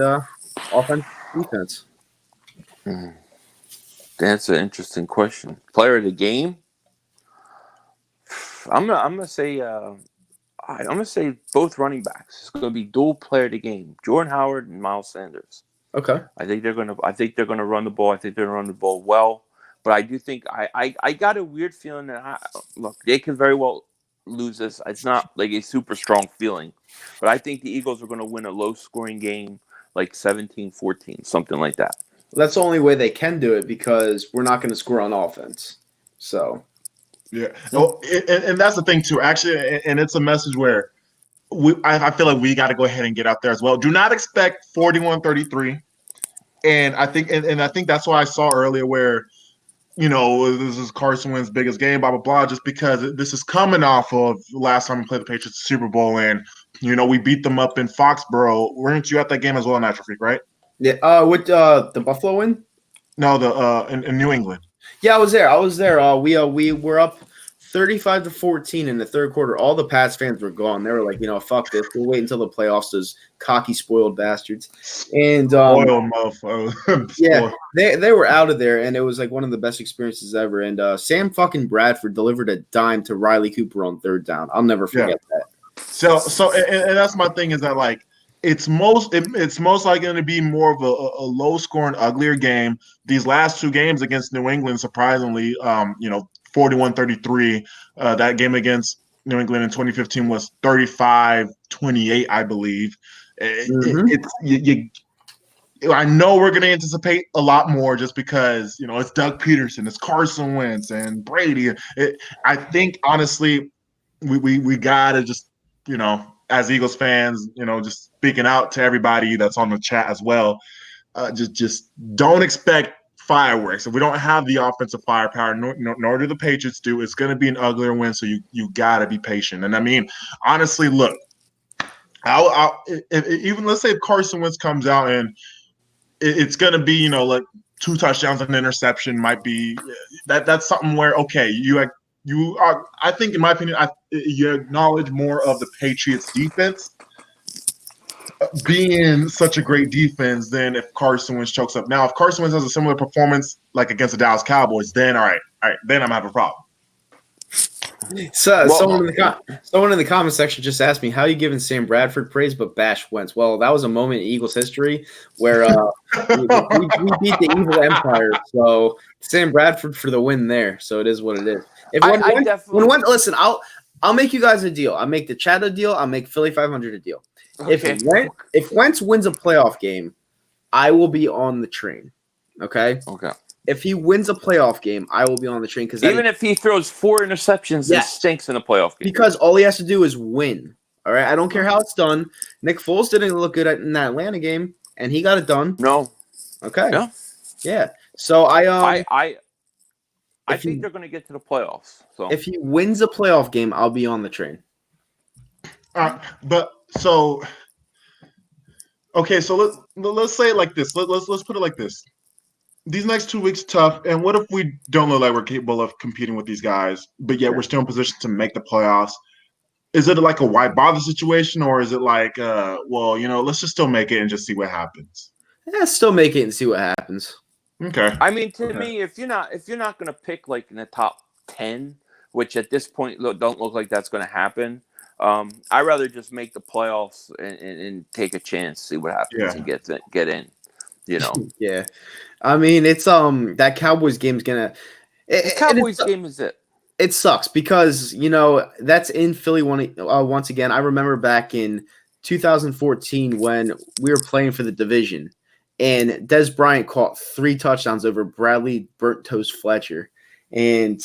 offense, defense? That's an interesting question. Player of the game? I'm gonna say I'm going to say both running backs. It's going to be dual player of the game, Jordan Howard and Miles Sanders. Okay. I think they're going to run the ball. I think they're going to run the ball well. But I do think I got a weird feeling that look, they could very well lose this. It's not like a super strong feeling, but I think the Eagles are going to win a low-scoring game, like 17-14, something like that. That's the only way they can do it because we're not going to score on offense. So. Yeah. Oh, and that's the thing too. Actually, and it's a message where I feel like we got to go ahead and get out there as well. Do not expect 41-33. And I think and I think that's why I saw earlier where, this is Carson Wentz's biggest game, blah, blah, blah, just because this is coming off of last time we played the Patriots Super Bowl, and, we beat them up in Foxborough. Weren't you at that game as well, Natural Freak, right? Yeah. With the Buffalo win? No, in New England. Yeah, I was there. We were up 35-14 in the third quarter. All the Pats fans were gone. They were like, fuck this. We'll wait until the playoffs, those cocky, spoiled bastards. And Spoiled motherfucker. yeah, they were out of there, and it was like one of the best experiences ever. And Sam fucking Bradford delivered a dime to Riley Cooper on third down. I'll never forget that. So and that's my thing is that, like, it's most likely going to be more of a low scoring, uglier game. These last two games against New England, surprisingly, 41-33. That game against New England in 2015 was 35-28, I believe. I know we're going to anticipate a lot more just because, it's Doug Peterson, it's Carson Wentz, and Brady. I think, honestly, we got to just, as Eagles fans, just speaking out to everybody that's on the chat as well, just don't expect fireworks. If we don't have the offensive firepower, nor do the Patriots do, it's going to be an uglier win, so you got to be patient. And, I mean, honestly, look, even let's say if Carson Wentz comes out and it's going to be, like 2 touchdowns and an interception might be that's something where, okay, you are, I think, in my opinion, you acknowledge more of the Patriots defense being such a great defense than if Carson Wentz chokes up. Now, if Carson Wentz has a similar performance like against the Dallas Cowboys, then all right, then I'm having a problem. So someone in the comment section just asked me, how are you giving Sam Bradford praise but bash Wentz? Well, that was a moment in Eagles history where we beat the evil empire. So Sam Bradford for the win there. So it is what it is. Listen, I'll make you guys a deal. I'll make the chat a deal. I'll make Philly.500 a deal. Okay. If Wentz wins a playoff game, I will be on the train. Okay? Okay. If he wins a playoff game, I will be on the train. Even if he throws 4 interceptions and stinks in the playoff game. Because all he has to do is win. All right? I don't care how it's done. Nick Foles didn't look good in that Atlanta game, and he got it done. No. Okay. Yeah. Yeah. So I think they're going to get to the playoffs. So if he wins a playoff game, I'll be on the train. So let's say it like this. Let's put it like this. These next 2 weeks tough, and what if we don't look like we're capable of competing with these guys, but yet we're still in position to make the playoffs? Is it like a why bother situation, or is it like, let's just still make it and just see what happens? Yeah, still make it and see what happens. Okay. I mean, to me, if you're not going to pick like in the top 10, which at this point don't look like that's going to happen, I'd rather just make the playoffs and take a chance, see what happens, and get in. Yeah. I mean, it's that Cowboys game is gonna. The Cowboys game is it. It sucks because that's in Philly once again. I remember back in 2014 when we were playing for the division, and Des Bryant caught 3 touchdowns over Bradley Burnt Toast Fletcher, and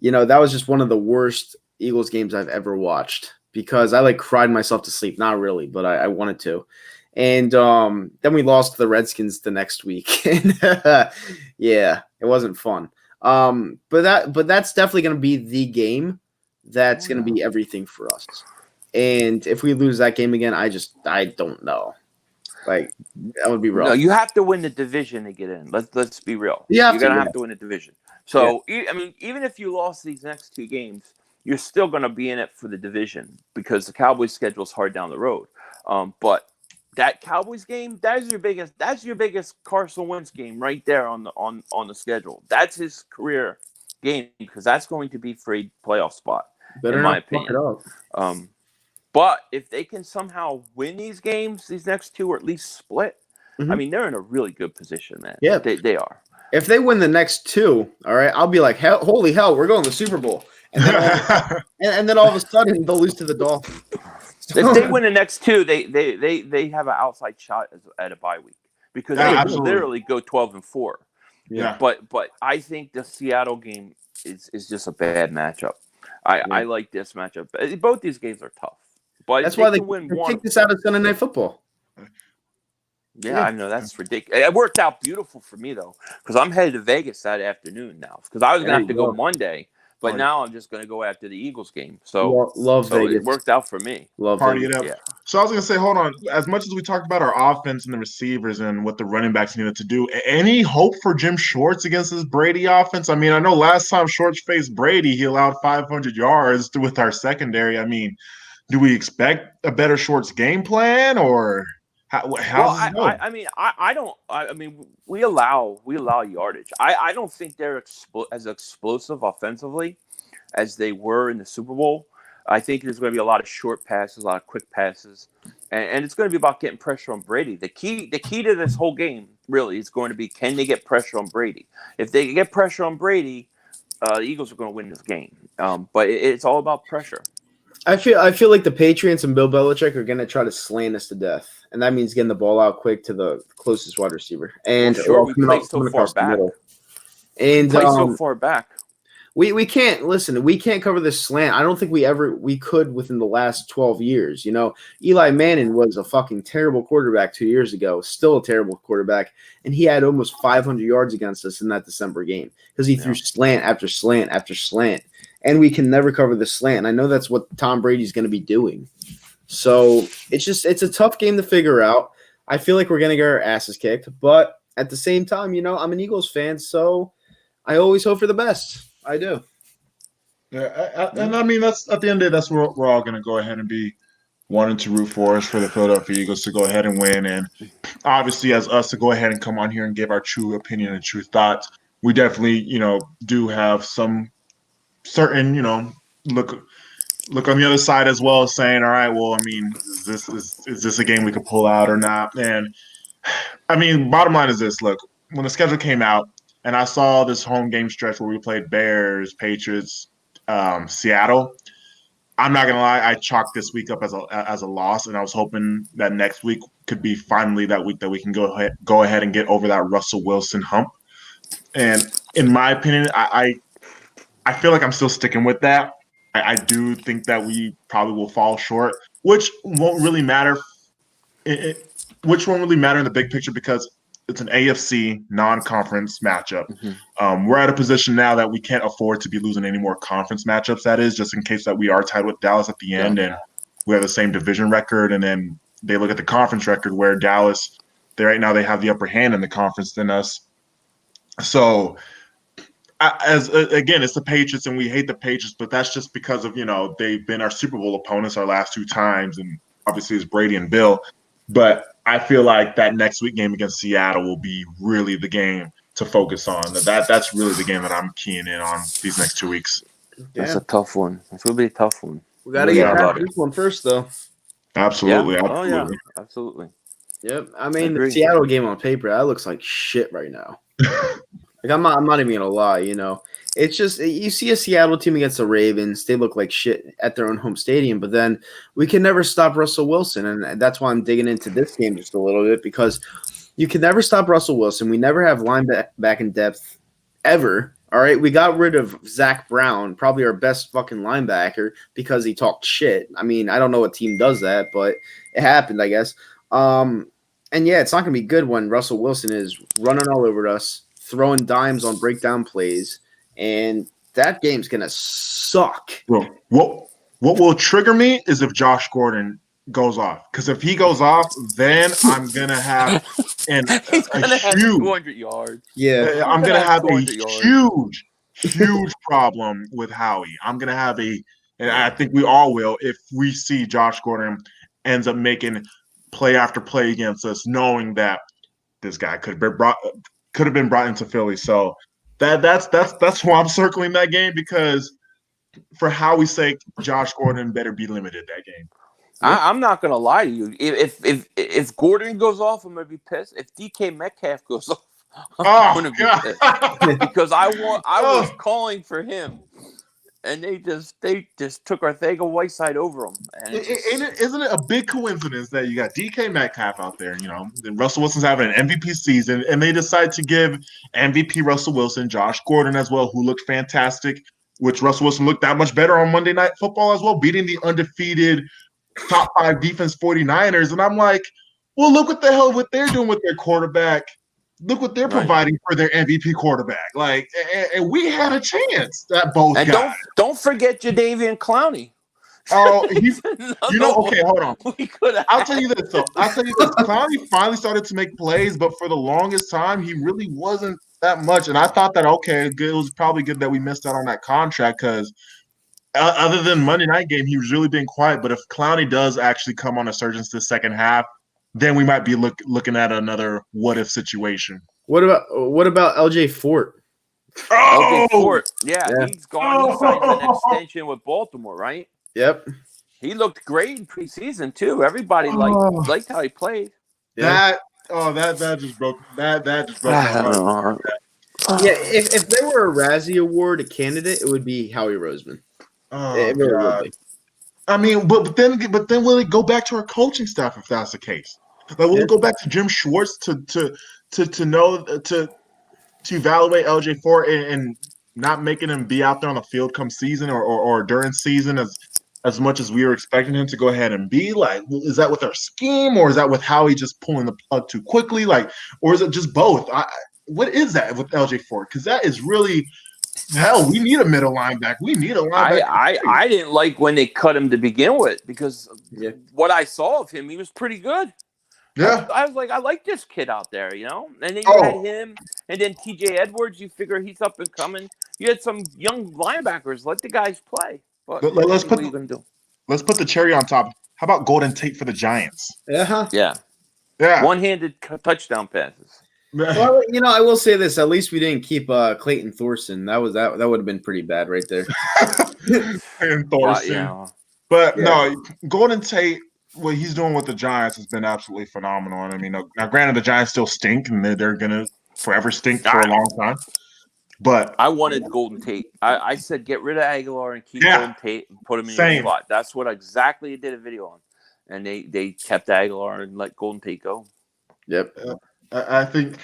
that was just one of the worst Eagles games I've ever watched because I cried myself to sleep. Not really, but I wanted to. And then we lost to the Redskins the next week. And yeah, it wasn't fun. But that's definitely going to be the game that's going to be everything for us. And if we lose that game again, I don't know. Like, that would be rough. No, you have to win the division to get in. Let's be real. You're going to have to win the division. So, I mean, even if you lost these next 2 games, you're still going to be in it for the division because the Cowboys' schedule is hard down the road. But that Cowboys game, that's your biggest Carson Wentz game right there on the schedule. That's his career game because that's going to be for a playoff spot, in my opinion. But if they can somehow win these games, these next two, or at least split, I mean, they're in a really good position, man. Yeah. They are. If they win the next two, all right, I'll be like, holy hell, we're going to the Super Bowl. And then all of a sudden, they'll lose to the Dolphins. If they win the next two, they have an outside shot at a bye week because they literally go 12-4. Yeah. But I think the Seattle game is just a bad matchup. I like this matchup. Both these games are tough. But that's why they can win take one. this out of Sunday Night Football. Yeah, I know. That's ridiculous. It worked out beautiful for me, though, because I'm headed to Vegas that afternoon now. Because I was going to have to go Monday, but now I'm just going to go after the Eagles game. So, love Vegas. It worked out for me. Love Party Vegas. it up. Yeah. So I was going to say, hold on. As much as we talked about our offense and the receivers and what the running backs needed to do, any hope for Jim Schwartz against this Brady offense? I mean, I know last time Schwartz faced Brady, he allowed 500 yards with our secondary. I mean, do we expect a better Schwartz game plan or – I mean, we allow yardage. I don't think they're as explosive offensively as they were in the Super Bowl. I think there's going to be a lot of short passes, a lot of quick passes, and it's going to be about getting pressure on Brady. The key to this whole game really is going to be, can they get pressure on Brady? If they get pressure on Brady, the Eagles are going to win this game. But it's all about pressure. I feel like the Patriots and Bill Belichick are going to try to slant us to death, and that means getting the ball out quick to the closest wide receiver. And we play so far back. And so far back. We can't listen. We can't cover this slant. I don't think we could within the last 12 years. You know, Eli Manning was a fucking terrible quarterback 2 years ago. Still a terrible quarterback, and he had almost 500 yards against us in that December game because he threw slant after slant after slant. And we can never cover the slant. I know that's what Tom Brady's going to be doing. So it's a tough game to figure out. I feel like we're going to get our asses kicked. But at the same time, you know, I'm an Eagles fan, so I always hope for the best. I do. Yeah, and I mean, that's at the end of the day, that's what we're all going to go ahead and be wanting to root for is for the Philadelphia Eagles to go ahead and win. And obviously as us to go ahead and come on here and give our true opinion and true thoughts. We definitely, you know, do have some certain, you know, look on the other side as well, saying, all right, well, I mean, is this a game we could pull out or not? And I mean, bottom line is this: look, when the schedule came out, and I saw this home game stretch where we played Bears, Patriots, Seattle. I'm not gonna lie, I chalked this week up as a loss, and I was hoping that next week could be finally that week that we can go ahead and get over that Russell Wilson hump. And in my opinion, I feel like I'm still sticking with that. I do think that we probably will fall short, which won't really matter. Which won't really matter in the big picture because it's an AFC non-conference matchup. Mm-hmm. We're at a position now that we can't afford to be losing any more conference matchups. That is just in case that we are tied with Dallas at the end and we have the same division record. And then they look at the conference record where Dallas, right now they have the upper hand in the conference than us. So again, it's the Patriots and we hate the Patriots, but that's just because of, you know, they've been our Super Bowl opponents our last two times. And obviously it's Brady and Bill. But I feel like that next week game against Seattle will be really the game to focus on. That's really the game that I'm keying in on these next 2 weeks. That's a tough one. It's going to be a tough one. We got to get past this one first, though. Absolutely. Yeah. Absolutely. Oh, yeah. Absolutely. Yep. I mean, the Seattle game on paper, that looks like shit right now. Like I'm not even gonna lie, you know. It's just you see a Seattle team against the Ravens, they look like shit at their own home stadium, but then we can never stop Russell Wilson, and that's why I'm digging into this game just a little bit because you can never stop Russell Wilson. We never have linebacker in depth ever. All right, we got rid of Zach Brown, probably our best fucking linebacker, because he talked shit. I mean, I don't know what team does that, but it happened, I guess. And yeah, it's not gonna be good when Russell Wilson is running all over us, throwing dimes on breakdown plays, and that game's gonna suck. Bro, what will trigger me is if Josh Gordon goes off. Because if he goes off, then I'm gonna have He's gonna have 200 yards. Yeah, I'm gonna have a yards. huge problem with Howie. I'm gonna have and I think we all will if we see Josh Gordon ends up making play after play against us, knowing that this guy could have been brought into Philly. So that's why I'm circling that game, because for Howie's sake, Josh Gordon better be limited that game. I'm not gonna lie to you. If Gordon goes off, I'm gonna be pissed. If DK Metcalf goes off, I'm gonna be pissed because I was calling for him, and they just took Arthega-Whiteside over him. And Isn't it a big coincidence that you got DK Metcalf out there, and Russell Wilson's having an MVP season, and they decide to give MVP Russell Wilson, Josh Gordon as well, who looked fantastic, which Russell Wilson looked that much better on Monday Night Football as well, beating the undefeated top 5 defense 49ers. And I'm like, well, look what they're doing with their quarterback. Look what they're providing for their MVP quarterback. Like, and we had a chance at both and guys. Don't forget Jadeveon Clowney. Oh, okay, hold on. I'll tell you this, though. Clowney finally started to make plays, but for the longest time, he really wasn't that much. And I thought that, okay, it was probably good that we missed out on that contract because other than Monday night game, he was really being quiet. But if Clowney does actually come on a surge this second half, then we might be looking at another what-if situation. What about LJ Fort? LJ Fort, yeah, he's gone. He signed an extension with Baltimore, right? Yep. He looked great in preseason too. Everybody liked how he played. Yeah. That just broke my heart. Yeah, if there were a Razzie Award candidate, it would be Howie Roseman. Oh, it really would be. I mean, but then will it go back to our coaching staff if that's the case? Like, will it go back to Jim Schwartz to evaluate LJ Fort and not making him be out there on the field come season or during season as much as we were expecting him to go ahead and be? Like, is that with our scheme or is that with Howie just pulling the plug too quickly? Like, or is it just both? What is that with LJ Fort? Because that is really hell. We need a middle linebacker. We need a linebacker. I didn't like when they cut him to begin with because what I saw of him, he was pretty good. Yeah, I was like, I like this kid out there, And then you had him, and then TJ Edwards. You figure he's up and coming. You had some young linebackers. Let the guys play. But let's put the cherry on top. How about Golden Tate for the Giants? Yeah. One-handed touchdown passes. Well, I will say this: at least we didn't keep Clayton Thorson. That would have been pretty bad right there. And Thorson, but no, Golden Tate. What he's doing with the Giants has been absolutely phenomenal. And I mean, now granted, the Giants still stink, and they're gonna forever stink for a long time. But I wanted Golden Tate. I said get rid of Aguilar and keep Golden Tate and put him in your spot. That's what exactly I did a video on, and they kept Aguilar and let Golden Tate go. Yep. I think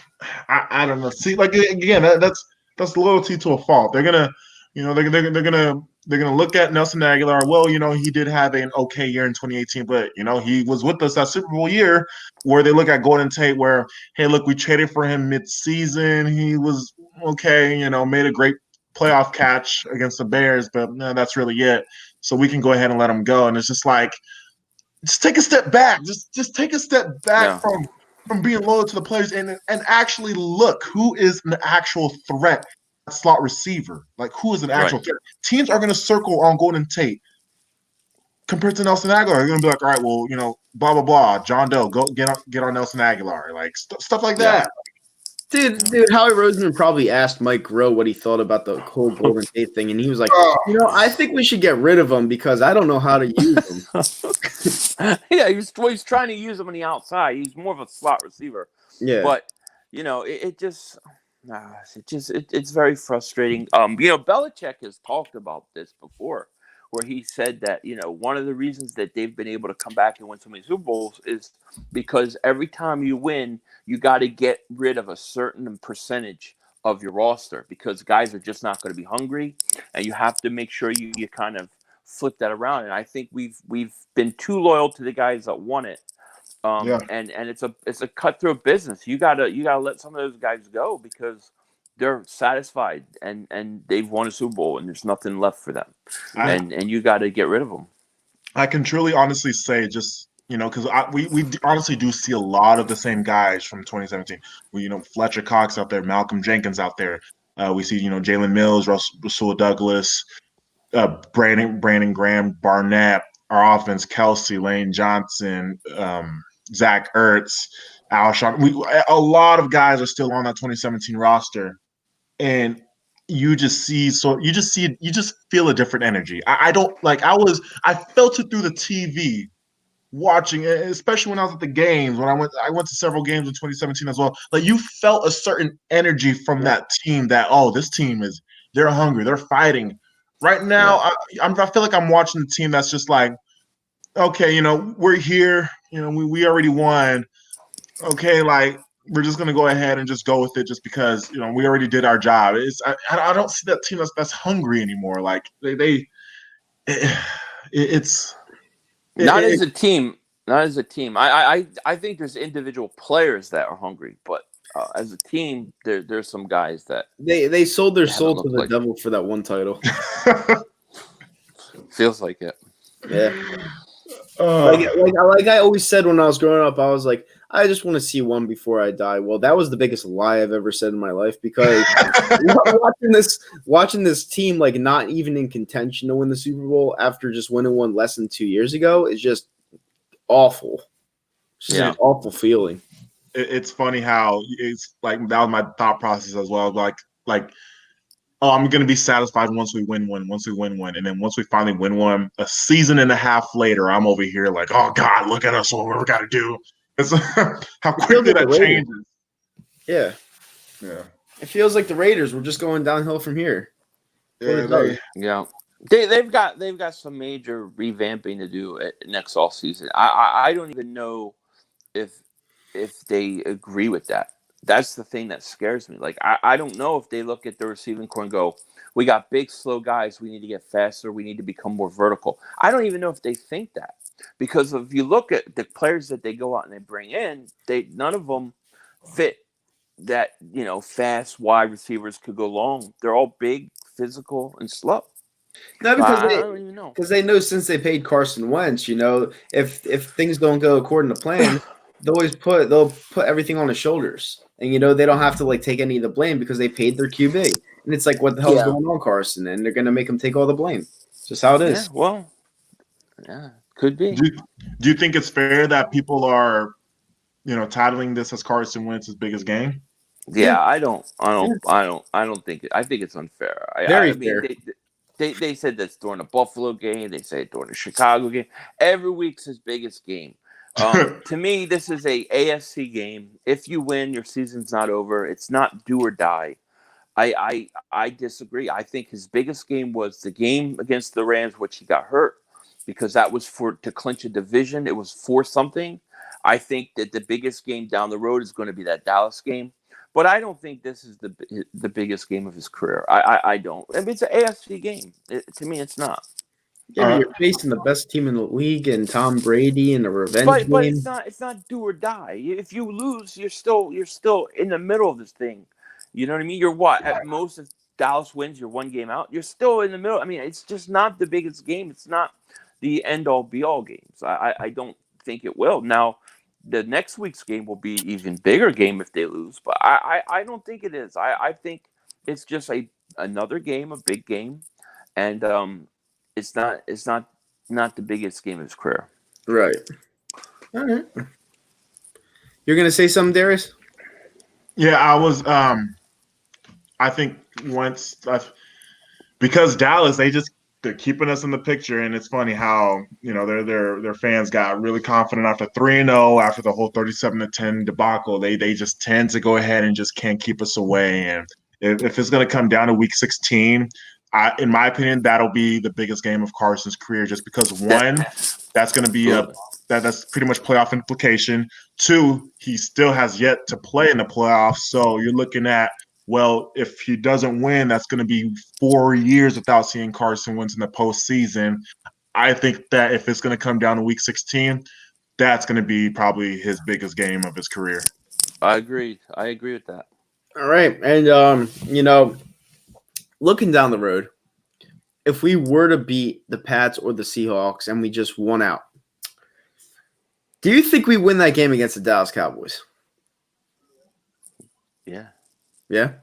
I don't know. See, like again, that's loyalty to a fault. They're gonna, they're gonna look at Nelson Aguilar. Well, he did have an okay year in 2018, but he was with us that Super Bowl year. Where they look at Golden Tate, where hey, look, we traded for him mid-season. He was okay, made a great playoff catch against the Bears, but no, that's really it. So we can go ahead and let him go. And it's just like, just take a step back. Just take a step back from being loyal to the players and actually look who is an actual threat. Slot receiver, like who is an actual threat? Teams are going to circle on Golden Tate compared to Nelson Aguilar. They're going to be like, all right, well, blah blah blah. John Doe, go get on Nelson Aguilar, like stuff like that. Dude, Howie Roseman probably asked Mike Rowe what he thought about the whole Golden Tate thing, and he was like, I think we should get rid of him because I don't know how to use him. Yeah, he's trying to use him on the outside. He's more of a slot receiver. Yeah, but it's very frustrating. Belichick has talked about this before, where he said that one of the reasons that they've been able to come back and win so many Super Bowls is because every time you win, you got to get rid of a certain percentage of your roster because guys are just not going to be hungry, and you have to make sure you kind of flip that around. And I think we've been too loyal to the guys that won it. And it's a cutthroat business. You gotta let some of those guys go because they're satisfied and they've won a Super Bowl and there's nothing left for them. And you got to get rid of them. I can truly honestly say just because we honestly do see a lot of the same guys from 2017. We Fletcher Cox out there, Malcolm Jenkins out there. We see Jalen Mills, Rasul Douglas, Brandon Graham, Barnett. Our offense: Kelsey, Lane Johnson, Zach Ertz, Alshon. A lot of guys are still on that 2017 roster, and you just feel a different energy. I felt it through the TV watching, especially when I was at the games, when I went to several games in 2017 as well. Like you felt a certain energy from that team that, oh, this team they're hungry, they're fighting. Right now, I feel like I'm watching a team that's just like, okay, we're here, we already won. Okay, like we're just gonna go ahead and just go with it, just because we already did our job. I don't see that team that's hungry anymore. Like it's not as a team. Not as a team. I think there's individual players that are hungry, but as a team, there's some guys that They sold their haven't soul to looked the like devil for that one title. feels like it. Yeah. Like I always said when I was growing up, I was like, I just want to see one before I die. Well, that was the biggest lie I've ever said in my life, because watching this team like not even in contention to win the Super Bowl after just winning one less than 2 years ago is just awful. It's just an awful feeling. It's funny how it's like that was my thought process as well. Like, oh, I'm gonna be satisfied once we win one, and then once we finally win one, a season and a half later, I'm over here like, oh God, look at us, what we got to do. It's how quickly that changes. Yeah. It feels like the Raiders were just going downhill from here. They've got some major revamping to do next offseason. I don't even know if they agree with that. That's the thing that scares me. Like I don't know if they look at the receiving core and go, we got big, slow guys. We need to get faster. We need to become more vertical. I don't even know if they think that, because if you look at the players that they go out and they bring in, none of them fit that fast wide receivers could go long. They're all big, physical, and slow. No, because I don't even know. Because they know since they paid Carson Wentz, if things don't go according to plan, they'll put everything on his shoulders, and they don't have to like take any of the blame because they paid their QB, and it's like, what the hell's going on, Carson? And they're gonna make him take all the blame. Just how it is. Could be. Do you think it's fair that people are, titling this as Carson Wentz's biggest game? Yeah, I don't think it. I think it's unfair. Very fair. They said this during the Buffalo game. They say it during the Chicago game. Every week's his biggest game. To me, this is a AFC game. If you win, your season's not over. It's not do or die. I disagree. I think his biggest game was the game against the Rams, which he got hurt, because that was to clinch a division. It was for something. I think that the biggest game down the road is going to be that Dallas game. But I don't think this is the biggest game of his career. I don't. I mean, it's an AFC game. To me, it's not. Yeah, but you're facing the best team in the league and Tom Brady in a revenge game. But it's not do or die. If you lose, you're still in the middle of this thing. You know what I mean? You're what? At most, if Dallas wins, you're one game out. You're still in the middle. I mean, it's just not the biggest game. It's not the end-all, be-all games. I don't think it will. Now, the next week's game will be even bigger game if they lose, but I don't think it is. I think it's just another game, a big game, and it's not the biggest game of his career. Right. All right. You're gonna say something, Darius? Yeah, I was. I think because Dallas, they're keeping us in the picture, and it's funny how their fans got really confident after 3-0 after the whole 37-10 debacle. They just tend to go ahead and just can't keep us away. And if it's going to come down to Week 16, in my opinion, that'll be the biggest game of Carson's career, just because one, that's going to be that's pretty much playoff implication. Two, he still has yet to play in the playoffs, so you're looking at, well, if he doesn't win, that's going to be 4 years without seeing Carson Wentz in the postseason. I think that if it's going to come down to Week 16, that's going to be probably his biggest game of his career. I agree with that. All right, and looking down the road, if we were to beat the Pats or the Seahawks and we just won out, do you think we win that game against the Dallas Cowboys? Yeah. Yeah?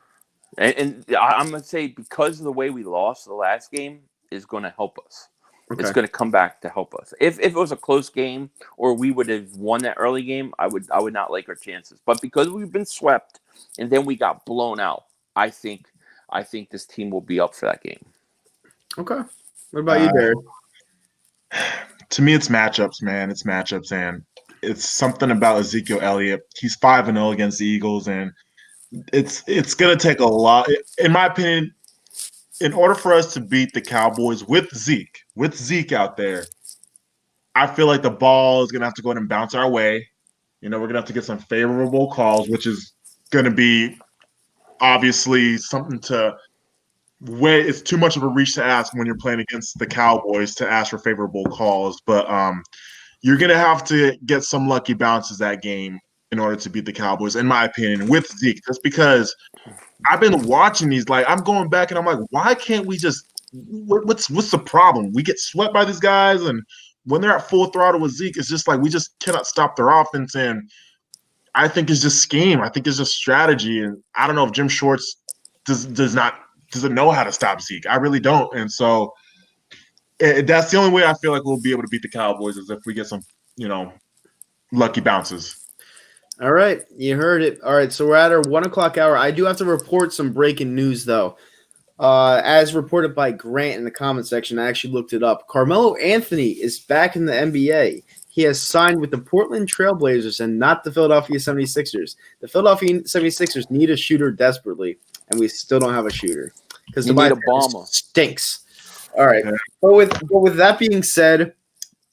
And I'm going to say, because of the way we lost the last game is going to help us. Okay. It's going to come back to help us. If it was a close game or we would have won that early game, I would not like our chances. But because we've been swept and then we got blown out, I think this team will be up for that game. Okay. What about you, Barry? To me, it's matchups, man. It's matchups, and it's something about Ezekiel Elliott. He's 5-0 against the Eagles, and it's gonna take a lot, in my opinion, in order for us to beat the Cowboys with Zeke out there. I feel like the ball is gonna have to go ahead and bounce our way. We're gonna have to get some favorable calls, which is gonna be obviously something to way. It's too much of a reach to ask when you're playing against the Cowboys to ask for favorable calls, but you're gonna have to get some lucky bounces that game in order to beat the Cowboys, in my opinion, with Zeke. Just because I've been watching these, like I'm going back and I'm like, why can't we just? What's the problem? We get swept by these guys, and when they're at full throttle with Zeke, it's just like we just cannot stop their offense. And I think it's just scheme. I think it's just strategy. And I don't know if Jim Schwartz doesn't know how to stop Zeke. I really don't. And so that's the only way I feel like we'll be able to beat the Cowboys is if we get some, lucky bounces. All right, you heard it. All right, so we're at our 1 o'clock hour. I do have to report some breaking news, though. As reported by Grant in the comment section, I actually looked it up. Carmelo Anthony is back in the NBA. He has signed with the Portland Trailblazers and not the Philadelphia 76ers. The Philadelphia 76ers need a shooter desperately, and we still don't have a shooter. Because the Obama stinks. All right. But with that being said,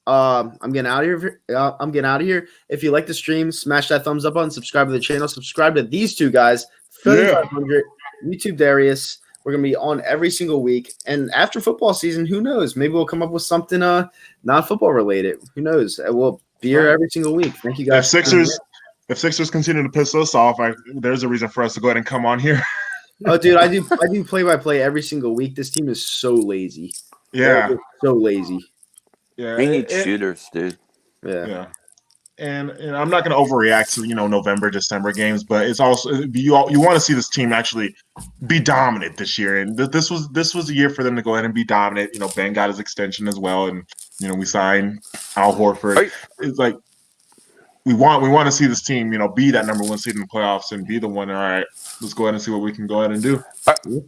I'm getting out of here. If you like the stream, smash that thumbs up button, subscribe to the channel, subscribe to these two guys, Philly.500, YTDarius. We're gonna be on every single week. And after football season, who knows? Maybe we'll come up with something non-football related. Who knows? We'll be here every single week. Thank you guys. If Sixers continue to piss us off, there's a reason for us to go ahead and come on here. Oh, dude, I do play-by-play every single week. This team is so lazy. Yeah. They're so lazy. Yeah. They need shooters, dude. Yeah. And I'm not going to overreact to November, December games, but it's also you want to see this team actually be dominant this year, and this was a year for them to go ahead and be dominant. Ben got his extension as well, and we signed Al Horford. It's like we want to see this team be that number one seed in the playoffs and be the one. All right, let's go ahead and see what we can go ahead and do.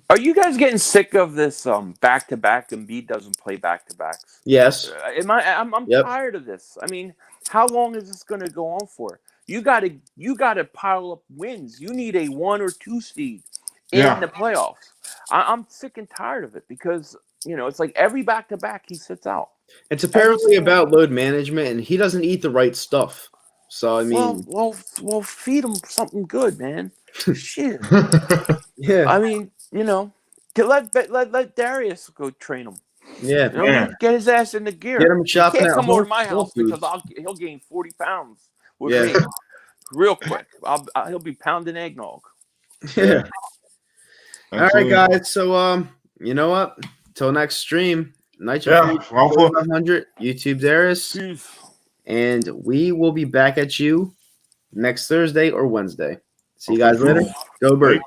Are you guys getting sick of this back-to-back? Embiid doesn't play back-to-backs. Yes. I'm tired of this. I mean, how long is this going to go on for? You got to pile up wins. You need a 1 or 2 seed in the playoffs. I'm sick and tired of it because it's like every back-to-back he sits out. It's apparently about load management, and he doesn't eat the right stuff. So I mean, well, feed him something good, man. Shit. Yeah. I mean, let Darius go train him. Yeah. Get his ass in the gear. Get him shopping. He can't at come Whole over to my house Foods. because he'll gain 40 pounds with me real quick. He'll be pounding eggnog. Yeah. All right, guys. So you know what? Till next stream. Night 500 YTDarius. And we will be back at you next Thursday or Wednesday. See you guys later. Go Bird.